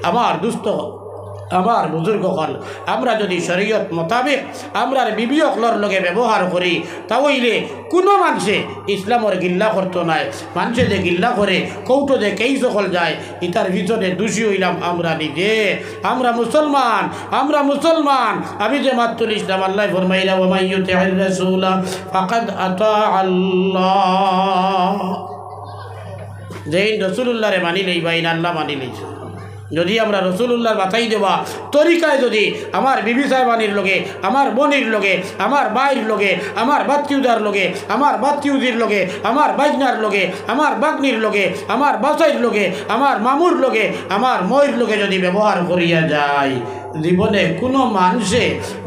আমার দুস্থ আমার বুজুর্গ হল আমরা যদি শরীয়ত মোতাবেক আমরা বিবি অকলর লগে ব্যবহার করি তাহলে কোনো মানুষে ইসলামের গিল্লা করতো নাই। মানুষে যে গিল্লা করে কৌটো যে কেই সকল যায় ইতার ভিতরে দোষী হইলাম আমরা নিজে। আমরা মুসলমান আমি যে মাতুল ইসলাম আল্লাহ ফরমাইলা ওয়া মান ইউতি'র রাসূলা ফাকাদ আতা আল্লাহ যেই রাসূলুল্লাহরে মানি লইবা ইন আল্লাহ মানি লইছে যদি আমরা রসুল্লাহর বাতাই দেওয়া তরিকায় যদি আমার বিবি সাহেবানির লগে, আমার বোনির লগে, আমার বাইর লগে, আমার বাত্তিউদার লগে, আমার বাত্তিউদির লগে, আমার বাইজনার লগে, আমার বাগনির লগে, আমার বাসাইর লগে, আমার মামুর লগে, আমার ময়ের লগে যদি ব্যবহার করিয়া যায়, জীবনে কোনো মানুষে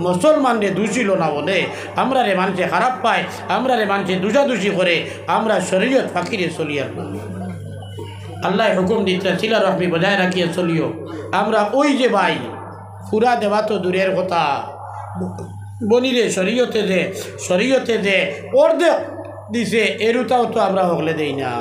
মুসলমানরে দোষিল না বলে আমরা রে মানুষে খারাপ পায়, আমরা রে মানুষে দোষাদোষি করে, আমরা শরীয়ত ফাঁকিরে চলিয়ার না। আল্লাহ হুকুম দিতে ছিলা রহমি বজায় রাখিয়া চলিও। আমরা ওই যে ভাই ফুরা দেওয়া তো দূরের কথা, বনিরে শরীয়তে যে অর্ধেক দিছে এরুতাও তো আমরা হকলে দেই না।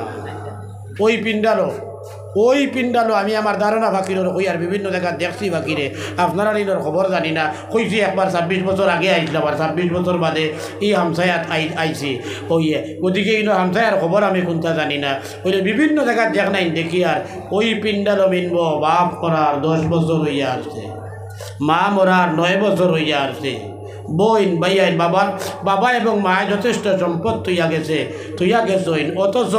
ওই পিন্ডালো আমি আমার ধারণা ফাঁকির হই আর বিভিন্ন জায়গা দেখছি ফাঁকিরে, আপনারা নিজের খবর জানি না। কইছি একবার 26 বছর আগে আইছিলাম, আর 26 বছর বাদে এই হামসায়াত আইছি ওইয়ে, ওদিকে কিন্তু হামসায়ার খবর আমি কোনটা জানি না। ওইলে বিভিন্ন জায়গার দেখ নাই দেখি আর ওই পিন্ডালো মিনব বাপ করার 10 বছর হইয়া আসছে, মা মরার 9 বছর হইয়া আসছে, বইন ভাইয়াই বাবা এবং মা যথেষ্ট সম্পদ তুইয়া গেছেন, অথচ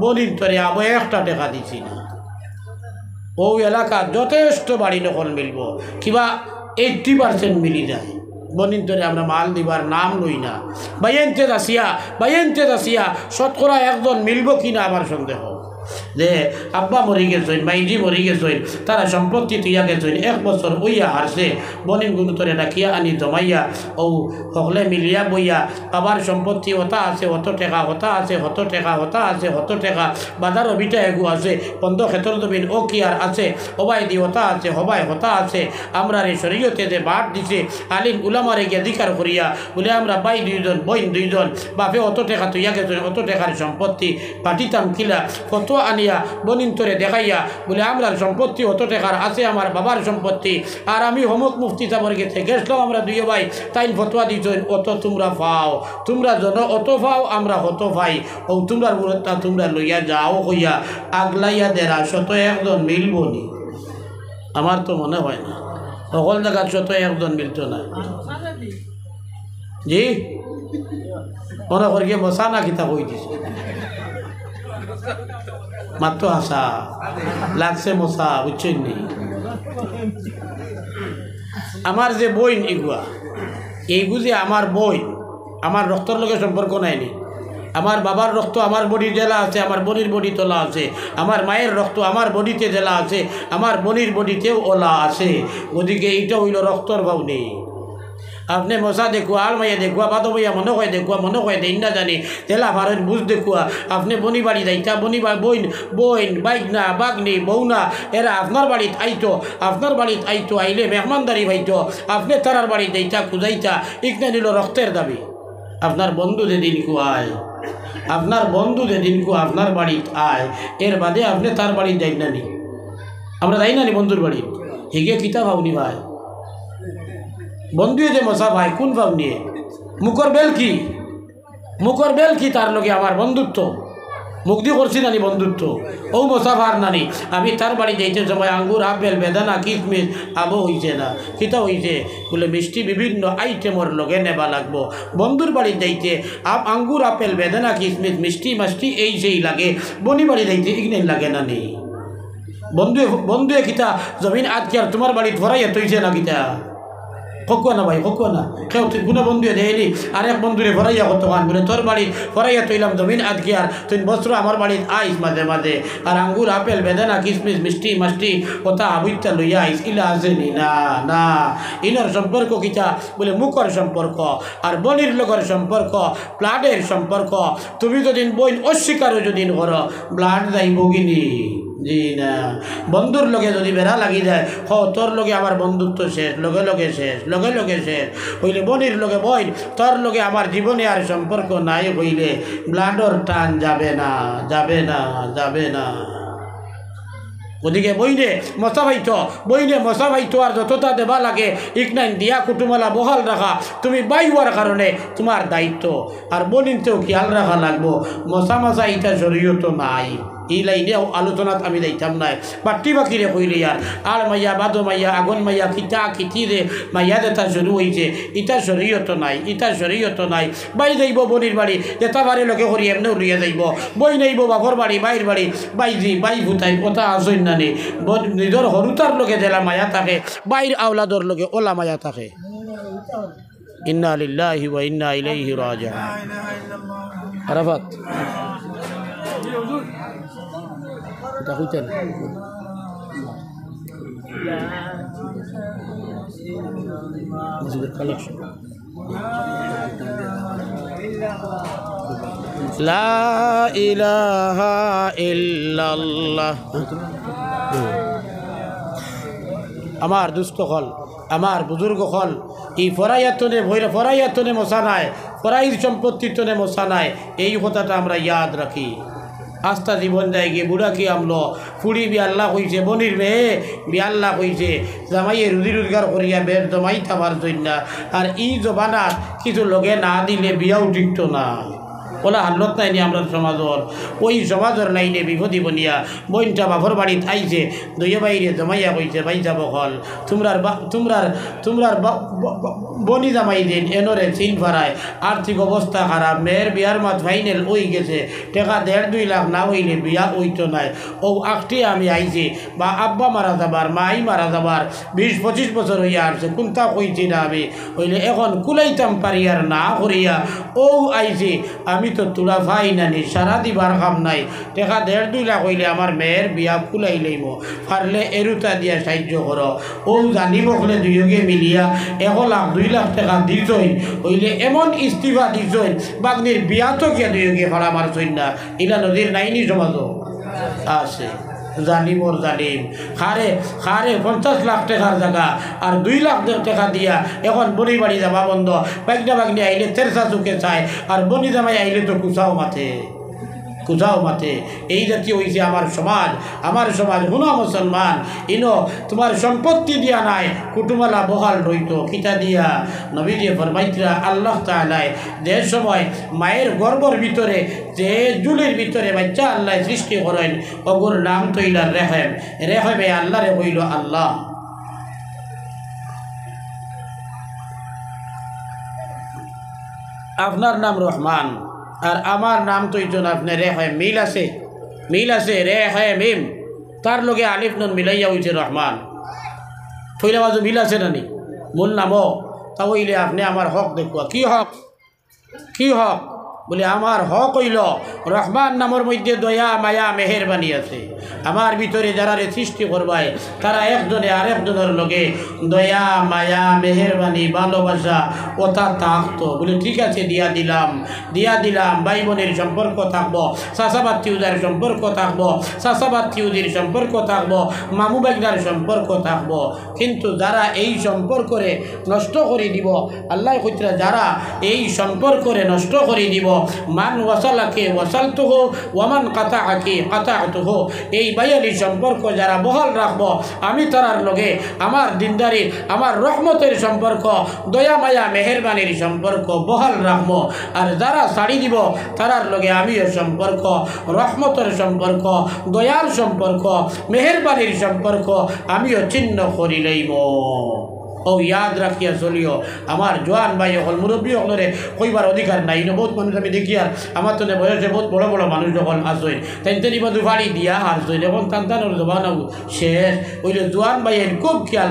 বনির তরে আবো একটা টাকা দিছি না। ও এলাকা যথেষ্ট বাড়ি নকল মিলব, কিবা 80% মিলি যায়। বনির তরে আমরা মাল দিবার নাম লই না। বাইয়েন্তে দাসিয়া শতকরা একজন মিলব কিনা আমার সন্দেহ। যে আব্বা মরি গেছেন, মাইজি মরি গেছেন, তারা সম্পত্তি তুইয়া গেছেন, 1 বছর ওইয়া হারছে, বনির গুরুতরে ডাকিয়া আনি জমাইয়া ও সকলে মিলিয়া বইয়া বাবার সম্পত্তি হতা আছে অত টাকা, হতা আছে হত টাকা, বাজার অভিটা এগু আছে, 15 ক্ষেত্র জমিন ও কি আর আছে, হবাই দি হতা আছে, হতা আছে। আমরা রে শরীয়তে যে বাদ দিছে আলিম উলামারে গিয়া অধিকার করিয়া বলে আমরা বাই 2 জন বইন 2 জন, বাপে অত টাকা তুইয়া গেছেন, অত টাকার সম্পত্তি পাঠিতাম কিলা কত আনিয়া বনিন্তরে দেখাইয়া বলে আমরা সম্পত্তি অত টাকার আছে, আমার বাবার সম্পত্তি, আর আমি হমক মুফতি সাহেবের গেছে গেছিলাম আমরা 2 ভাই, তাই ফতোয়া দিয়েছেন অত তোমরা পাও, তোমরা জন অত পাও, আমরা হত ভাই, ও তোমরা গুরুত্বা তোমরা লইয়া যাও হইয়া আগলাইয়া দেরা শত একজন মিলবনি। আমার তো মনে হয় না সকল জায়গার শত একজন মিলত না। জি মনে করিয়ে বসা না কিতা কই দিছে মাত্র আসা লাগছে মশা, বুঝছেন নি? আমার যে বইন এইগু যে আমার বইন, আমার রক্তর লোকের সম্পর্ক নাইনি। আমার বাবার রক্ত আমার বডি জেলা আছে, আমার বনির বডি তোলা আছে, আমার মায়ের রক্ত আমার বডিতে জেলা আছে, আমার বনির বডিতেও ওলা আছে। ওদিকে এইটা হইল রক্তর ভাব নেই। আপনি মশা দেখুয়া, আল মাইয়া দেখুয়া, বাদো বইয়া মনে হয় দেন না জানি তেলা ভারেন বুঝ দেখুয়া, আপনি বনি বাড়ি যাইতা, বইন বাইকনা বাগনি বৌনা এরা আপনার বাড়িত আইতো, আইলে মেহমানদারি ভাইতো, আপনি তারার বাড়ি যাইতা খুঁজাইতা, ইকনা নিল রক্তের দাবি। আপনার বন্ধু যেদিন আয়, আপনার বাড়িত আয়, এর বাদে আপনি তার বাড়ি যাই না নি, আমরা যাই না নি বন্ধুর বাড়ি, হিগে কিতা ভাবনি ভাই, বন্ধুয়ে যে মশা ভাই কোন ভাব নিয়ে মুখর বেল কি তার লগে আমার বন্ধুত্ব মুক্তি করছি নানি বন্ধুত্ব, ও মশা ভার নানি। আমি তার বাড়ি যাইতে সময় আঙ্গুর আপেল বেদানা কিশমিশ আবো হইছে না, কিতা হইছে বলে মিষ্টি বিভিন্ন আইটেমর লগে নেবা লাগবো। বন্ধুর বাড়ি যাইতে আঙ্গুর আপেল বেদানা কিশমিশ মিষ্টি মাষ্টি এই সেই লাগে, বনি বাড়ি যাইতে ইগনেই লাগে নানি। বন্ধুয়ে কিতা জমিন আজকে আর তোমার বাড়ি ধরাইয়া তৈছে না কিতা হকুয়া না ভাই, হকুয়া না কেউ কোনো বন্ধুয়ে দেয়নি আর এক বন্ধুরে ভরাইয়া কত গান বলে তোর বাড়ি ভরাইয়া তৈলাম জমিন আজকে আর তুই বস্ত্র আমার বাড়ির আইস মাঝে মাঝে, আর আঙ্গুর আপেল বেদানা কিশমিশ মিষ্টি মাষ্টি কথা আবুইতা লইয়া আইস, ইলা আসেনি না ইনর সম্পর্ক কিতা বলে মুখর সম্পর্ক আর বনির লগর সম্পর্ক, ব্লাডের সম্পর্ক। তুমি যদি বইন অস্বীকারও যদি করো ব্লাড যাইব কিনি, জি না। বন্ধুর লগে যদি বেড়া লাগি যায়, তোর লগে আমার বন্ধুত্ব শেষ, লগে শেষ হইলে বনির লগে বইন, তোর লগে আমার জীবনে আর সম্পর্ক নাই হইলে ব্লাডর টান যাবে না। ওদিকে বইনে মশা ভাইতো আর যতটা দেবা লাগে ইকনাইন দিয়া কুটুমালা বহাল রাখা তুমি বাইবার কারণে তোমার দায়িত্ব, আর বনিনতেও খেয়াল রাখা লাগবো। মশা ইটা শরীয়ত নাই। এই লাইনে আলোচনাত আমি যাইতাম নাই বাটি বাকিরে কইলে আর মাইয়া বাদো মাইয়া আগুন মাইয়া খিতা খিতিরে মাইয়া যেটা শুরু হয়েছে ইটা শরীয়ত নাই ইটা শরীয়ত নাই বাই যাইব বনির বাড়ি যেটা বাড়ি লোকে করি এমনি উড়িয়ে যাইব বই নাইব বাপর বাড়ি বাইর বাড়ি বাই ভুতাই কথা আসই না নি নিজের হরুতার লোকে জেলা মায়া থাকে বাইর আওলাদর লোকে ওলা মায়া থাকে ইন্না লিল্লাহি ওয়া ইন্না ইলাইহি রাজিউন আরাফাত এটা কইতেন লা ইলাহা ইল্লাল্লাহ আমার দুস্থ হল আমার বুজুর্গ হল এই ফরাইয়াতনে ফরাইয়াতনে মশা নাই ফরাইর সম্পত্তিতনে মশা নাই এই কথাটা আমরা ইয়াদ রাখি আস্থা জীবন যায় গিয়ে বুড়া কি আমলো ফুড়ি বি আল্লাহ কইছে বনির মেয়ে বি আল্লাহ কইছে জামাইয়ে রুজি রোজগার করিয়া বের জমাই থামার জন্য আর ই জবানাত কিছু লগে না দিলে বিয়াও টিকত না ওলা হালত নাই নি আমরা সমাজর ওই সমাজর লাইনে বিপদি বনিয়া বইনটা বাপর বাড়িতে আইছে দইয়া বাইরে জমাইয়া কইছে ভাই যাব হল তোমরার বনি জামাই দিন এনরে চিন ফারায় আর্থিক অবস্থা খারাপ মেয়ের বিয়ার মাত ফাইনাল ওই গেছে টাকা 1.5-2 লাখ না হইলে বিয়া ওইতো নাই ও আকটি আমি আইছি বা আব্বা মারা যাবার মাই মারা যাবার 20-25 বছর হইয়া আসছে কোনটা কইছি না আমি হইলে এখন কুলাইতাম পারি আর না করিয়া ও আইছি আমি তো তোলা ভাই নানি সারা দিবার কাম নাই টাকা 1.5-2 লাখ হইলে আমার মেয়ের বিয়া কুলাই লইব পারলে এরুতা দিয়া সাহায্য করো ও জানিব হলে দুইয়োগে মিলিয়া 1 লাখ 2 লাখ টাকা দিছই হইলে এমন ইস্তিফা দিছই বাগনির বিয়া তো কে দুইয়োগে ভাড়া মারছই না এটা নদীর নাইনি সমাজ আছে জালিমর জালিম খারে 50 লাখ টাকার জায়গা আর 2 লাখ টাকা দিয়া এখন বনি বাড়ি যাবা বন্ধ বাগনি আইলে তেরসা চুকে চায় আর বনি জামাই আইলে তো কুচাও মাতে এই জাতীয় হয়েছে আমার সমাজ হুনা মুসলমান ইনো তোমার সম্পত্তি দিয়া নাই কুটুমালা বহাল রইত কিতা দিয়া নবীজি ফরমাইতরা আল্লাহ তাআলা যে সময় মায়ের গর্ভের ভিতরে যে জুলের ভিতরে বাচ্চা আল্লাহ সৃষ্টি করেন ওগুর নাম তৈলার রেহেমে আল্লাহরে হইল আল্লাহ আপনার নাম রহমান আর আমার নাম তো এইজন আপনি রেহেম মিল আছে রেহেম তার লগে আলিফ নুন মিলাইয়া হইছে রহমান ফইলা বাজু মিল আছে নানি মূল নামও তা হইলে আপনি আমার হক দেখুয়া কি হক বলে আমার হক হইল রহমান নামের মধ্যে দয়া মায়া মেহেরবানি আছে আমার ভিতরে যারা সৃষ্টি করবায় তারা একজনে আরেকজনের লগে দয়া মায়া মেহেরবানি ভালোবাসা ওটা থাকতো বলে ঠিক আছে দিয়া দিলাম ভাই বোনের সম্পর্ক থাকবো চাষাবাদ তিউদার সম্পর্ক থাকবো চাষাবাদ তিউদির সম্পর্ক থাকবো মামু বাগনার সম্পর্ক থাকবো কিন্তু যারা এই সম্পর্করে নষ্ট করে দিব আল্লাহ কইতরা যারা এই সম্পর্করে নষ্ট করে দিব মান ওয়াসালাকে ওয়াসালতুহু ওয়ামান কাতাআকে কাতাআতুহু এই বায়ালি সম্পর্ক যারা বহাল রাখবো আমি তারার লগে আমার দিনদারি আমার রহমতের সম্পর্ক দয়া মায়া মেহেরবানির সম্পর্ক বহাল রাখবো আর যারা ছাড়ি দিব তারার লগে আমিও সম্পর্ক রহমতের সম্পর্ক দয়ার সম্পর্ক মেহেরবানির সম্পর্ক আমিও ছিন্ন করি লইব ও ইয়াদ রাখিয়া চলিও আমার জোয়ান ভাই হল মুরব্বী হলরে কইবার অধিকার নাই বহুত মানুষ আমি দেখি আর আমার তো বয়সে বহুত বড় বড় মানুষ যখন আসই তেন বা দুবাড়ি দিয়া হারছই এখন টানটানোর জবান শেষ ওইলে জোয়ান ভাইয়ের খুব খেয়াল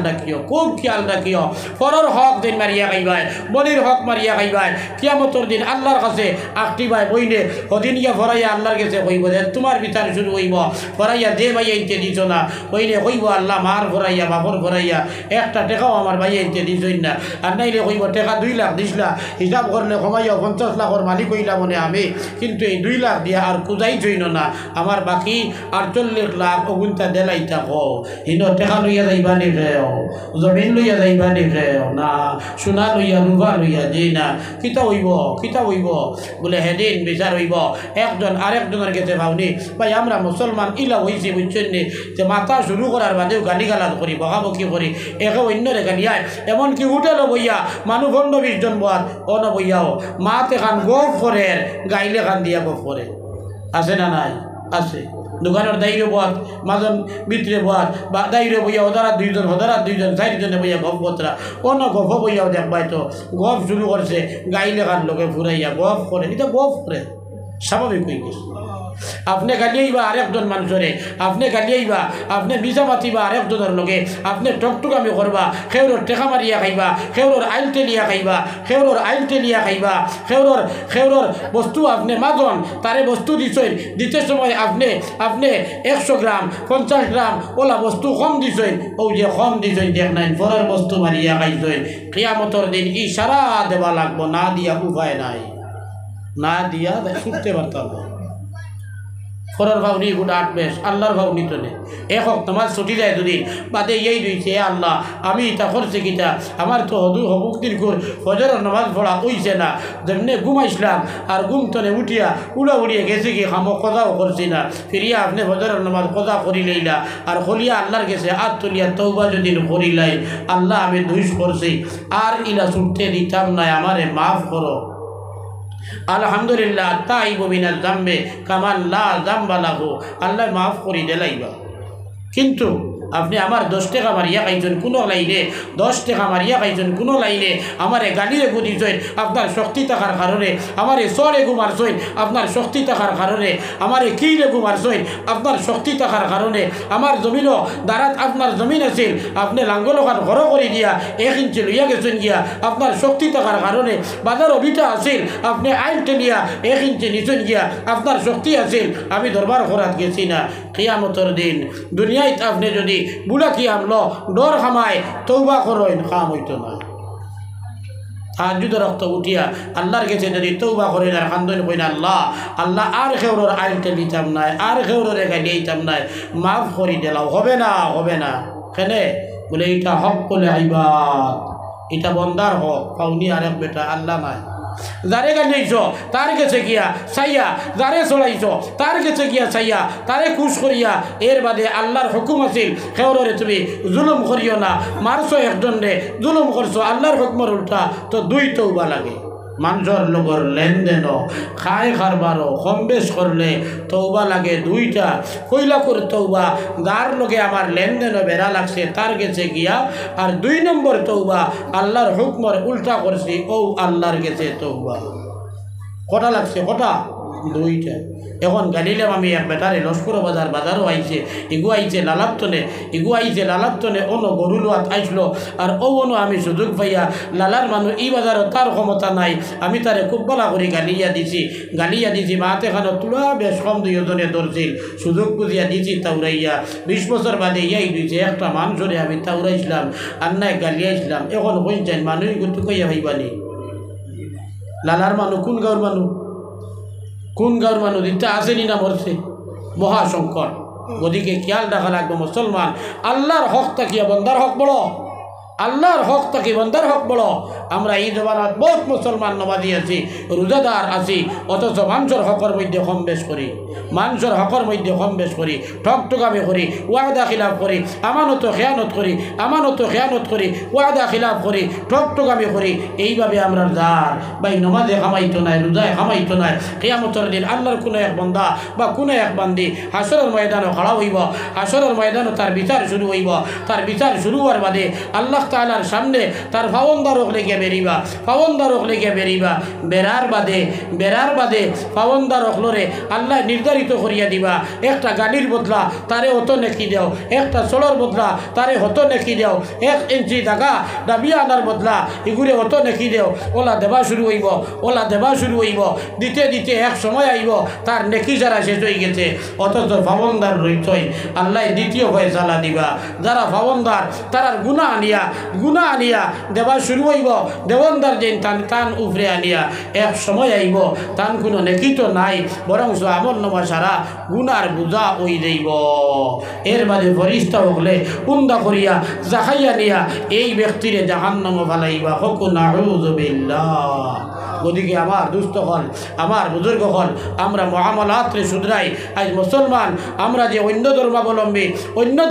রাখিও পরর হক দিন মারিয়া খাইবাই বনির হক মারিয়া খাইবাই কিয়ামতর দিন আল্লাহর কাছে আকটি ভাই বইনে হদিন ইয়া ফরাইয়া আল্লাহর কাছে কইব যে তোমার বিচার শুরু হইব ফরাইয়া যে ভাইয়া ইনতে দিছ না বইনে কইব আল্লাহ মার ফরাইয়া বাপর ফরাইয়া একটা টেকাও আমার ভাই এনতে দিছই না আর নাইলে কইব টাকা 2 লাখ দিসলা হিসাব করলে কমাইয়া 50 লাখের মালিক হইলা মনে আমি কিন্তু এই 2 লাখ দিয়া আর কুদাই জইন না আমার বাকি 48 লাখ ওগুনটা দেলাই থাকো হিনো টাকা লইয়া যাইবা নি জমিন লইয়া যাইবা নি না সোনা লইয়া রুবা লইয়া যেই না কিতা হইব বলে হেদিন বিচার হইব একজন আরেকজনের কাছে ভাবনি ভাই আমরা মুসলমান ইলা হইছি বুঝছেন নি যে মাথা শুরু করার বাদেও গালি গালাজ করি বকাবকি করি একে অন্যরে গালিয়ায় এমনকি হোটেলও বইয়া মানুষ 15-20 জন বয়াত অন বইয়াও মাতে খান গপ করে গাইলে খান দিয়া গপ করে আছে না নাই আছে দোকানের দায়িত্ব বয়াত মাজন ভিতরে বয়াত বা দায়িত্ব বইয়া ওদারা দুইজন চারজনে বইয়া গপ বতরা কোনো গপ বইয়াও দেখবাই তো গপ শুরু করছে গাই লেখার লোকে ফুরাইয়া গপ করে এটা গপ করে স্বাভাবিক হয়ে গেছে আপনি গালিয়াইবা আরেকজন মানুষরে আপনি গালিয়াইবা আপনি মিছা মাতিবা আরেকজনের লগে আপনি টকটুকামি করবা খেউরর টেকা মারিয়া খাইবা খেউরর আইল টেলিয়া খাইবা খেউরর বস্তু আপনি মাজন তারে বস্তু দিছেন দিতে সময় আপনি 100 গ্রাম 50 গ্রাম ওলা বস্তু কম দিছেন ও যে কম দিছেন দেখ নাই পরের বস্তু মারিয়া খাইছেন কিয়ামতের দিন ইশারা দেওয়া লাগবো না দিয়া উপায় নাই না দিয়া ছুটতে পারতাম না ফরর ভাবনি গুড 8 বেশ আল্লাহর ভাবনি তো নেই এক হোক তোমার ছুটি যায় দুদিন বাদে এই দিয়েছে আল্লাহ আমি তা করছি কিটা আমার তো হবুক দিন কর ফজরের নামাজ পড়া হইছে না যেমনি ঘুমাইছিলাম আর ঘুম তনে উঠিয়া উড়িয়ে গেছে কি খামো কথাও করছি না ফিরিয়া আপনি ফজরের নামাজ কথা করি লইলা আর হলিয়া আল্লাহর গেছে আর তুলিয়া তৌবা যদি করিলাই আল্লাহ আমি দুইশ করছি আর ইলা ছুটতে দিতাম না আমারে মাফ করো আলহামদুলিল্লাহ তাইবু মিনাল যামবি কামান লা যামবা লাহু আল্লাহ মাফ করে দিলাইবা কিন্তু আপনি আমার 10 টাকা মারিয়া খাইছেন কোনো লাইনে 10 টাকা মারিয়া খাইছেন কোনো লাইনে আমারে গালিরে গুদিছেন আপনার শক্তি থাকার কারণে আমারে সরে ঘুমারছেন আপনার শক্তি থাকার কারণে আমারে কিলে ঘুমারছেন আপনার শক্তি থাকার কারণে আমার জমিনও দাঁড়াত আপনার জমিন আছিল আপনি লাঙ্গলখান ঘর করে দিয়া 1 ইঞ্চি লইয়া গেছেন গিয়া আপনার শক্তি থাকার কারণে বাজার অভিটা আছিল আপনি আইল টেলিয়া 1 ইঞ্চি নিচেন গিয়া আপনার শক্তি আছিল আমি দরবার করাত গেছি না কিয়ামতের দিন দুনিয়ায় আপনি যদি বুড়া কি আমলো ডর খামায় তৌবা করেন কাম হইতো না তাহাজ্জুদের রক্ত উঠিয়া আল্লাহর কাছে যদি তৌবা করেন আর কান্দন কইন আল্লাহ আর খেউরর আইলটা দিতাম নাই আর খেউররে গাইতাম নাই মাফ করি দিলাও হবে না কেনে বলে এটা হক বলে আইবাদ এটা বন্দার হক পাউনি আরেক বেটা আল্লাহ নাই যারে গালিয়েছ তার কাছে গিয়া চাইয়া যারে চলাইছ তার কাছে গিয়া চাইয়া তারে খুশ করিয়া এর বাদে আল্লাহর হুকুম আছিল খেউররে তুমি জুলুম করিও না মারছো একজন রে জুলুম করছো আল্লাহর হুকুমের উল্টা তো 2 তওবা লাগে মানুষের লগর লেনদেন খায় খারবারও কম বেশ করলে তৌবা লাগে 2টা কইলা করে তৌবা যার লগে আমার লেনদেনও বেড়া লাগছে তার গেছে গিয়া আর 2 নম্বর তৌবা আল্লাহর হুকমের উল্টা করছি ও আল্লাহর গেছে তৌবা কটা লাগছে কটা 2টা এখন গালিলাম আমি এক বেটারে লস্কর বাজারও আইছে ইগু আইছে লালাত্তনে অন্য গরু লোয়াত আইসলো আর অনো আমি সুযোগ পাইয়া লালার মানুষ এই বাজারও তার ক্ষমতা নাই আমি তারে খুব বলা করে গালিয়া দিছি মাতে খানো তুলা বেশ কম 2 জনে ধরছিল সুযোগ বুঝিয়া দিছি তাউরাইয়া 20 বছর বাদে ইয়াই দিয়েছে একটা মানুষরে আমি তাউরাইছিলাম আর নাই গালিয়াইছিলাম এখন কইছেন মানুষ কিন্তু কইয়া ভাইবানি লালার মানুষ কোন গাঁর মানুষ দিতে আসেনি না মরছে মহাসংকট ওদিকে খেয়াল রাখা লাগবে মুসলমান আল্লাহর হক তাকিয়া বন্দার হক বড় আল্লাহর হক তাকে বন্দার হক বড় আমরা এই জমানাত বহুত মুসলমান নমাজি আছি রোজাদার আছি অথচ মানুষের হকর মধ্যে কম বেশ করি ঠকঠকামি করি ওয়াদা খিলাফ করি আমানত খেয়ানত করি ওয়াদা খিলাফ করি ঠকঠকামি করি এইভাবে আমরা যার ভাই নমাজে খামাইতো নাই রোজায় খামাইতো নাই কিয়ামতের দিন আল্লাহর কোনো এক বন্দা বা কোনো এক বান্দি হাসরের ময়দানও খাড়া হইব হাসরের ময়দানও তার বিচার শুরু হইব তার বিচার শুরু হওয়ার বাদে আল্লাহ তাআলার সামনে তার ফাওন্দারক লেগে বেরিবা বেরার বাদে ফাওন্দারক লরে আল্লাহ নির্ধারিত করিয়া দিবা একটা গাড়ির বদলা তারে অত নেকি দেও একটা চলর বদলা তারে হত নেকি দেও 1 ইঞ্চি জায়গা দাবিয়া আনার বদলা এগুলো অত নেকি দেও ওলা দেবা শুরু হইব দিতে এক সময় আইব তার নেকি যারা শেষ হয়ে গেছে অথচ ফাওন্দার রইতই আল্লাহ দ্বিতীয় ফয়সালা দিবা যারা ফাওন্দার তারার গুনাহ আনিয়া দেবা শুরু হইব দেবন্দার যেন টান উফরে আনিয়া এক সময় আইব টান কোনো নেকি তো নাই বরং আমল নামা সারা গুনার বোঝা ওই যাইব এর বাদে ফরিস্তা হলে উন্দা করিয়া জাহাইয়া নিয়া এই ব্যক্তিরে জাহান্নামে ফালাইবা হকু নাউযু বিল্লাহ ওদিকে আমার দুস্থ হল আমার বুজুর্গ হল আমরা মহামলাত্রে শুধরাই আজ মুসলমান আমরা যে অন্য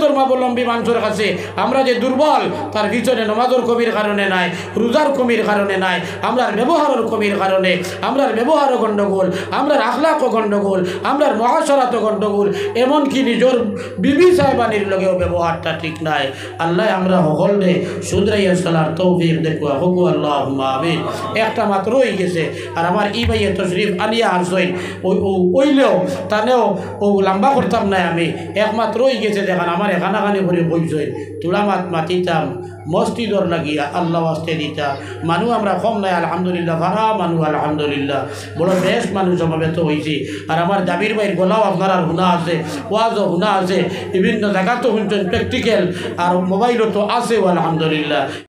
ধর্মাবলম্বী মানুষের কাছে আমরা যে দুর্বল তার পিছনে নমাজের কমির কারণে নাই রোজার কমির কারণে নাই আমরার ব্যবহারের কমির কারণে আমরার ব্যবহারও গণ্ডগোল আমরার আখলাকও গণ্ডগোল আমরার মহাসরাতও গণ্ডগোল এমনকি নিজের বিবি সাহেবানির লগেও ব্যবহারটা ঠিক নাই আল্লাহ আমরা সকলে শুধরাইয়া চলার তৌফিক দেখুয়া হকু আল্লাহ আমিন একটা মাত্র হয়ে গেছে আর আমার ই ভাইয়ে তশরিফ আনিয়া আসই ওইলেও তানেও ও লম্বা করতাম না আমি একমাত্র হয়ে গেছে দেখান আমার এখানাখানি করে বইছই তোলা মাতিতাম মসজিদর লাগিয়া আল্লাহ আসতে দিতা মানুষ আমরা কম নাই আলহামদুলিল্লাহ ভাড়া মানুষ আলহামদুলিল্লাহ বড় বেশ মানুষ সমাবেত হয়েছি আর আমার জাবির ভাইয়ের গলাও আপনার আর শুনা আছে ওয়াজও শুনা আছে বিভিন্ন জায়গাতেও শুনছেন প্র্যাকটিক্যাল আর মোবাইলও তো আছেও আলহামদুলিল্লাহ।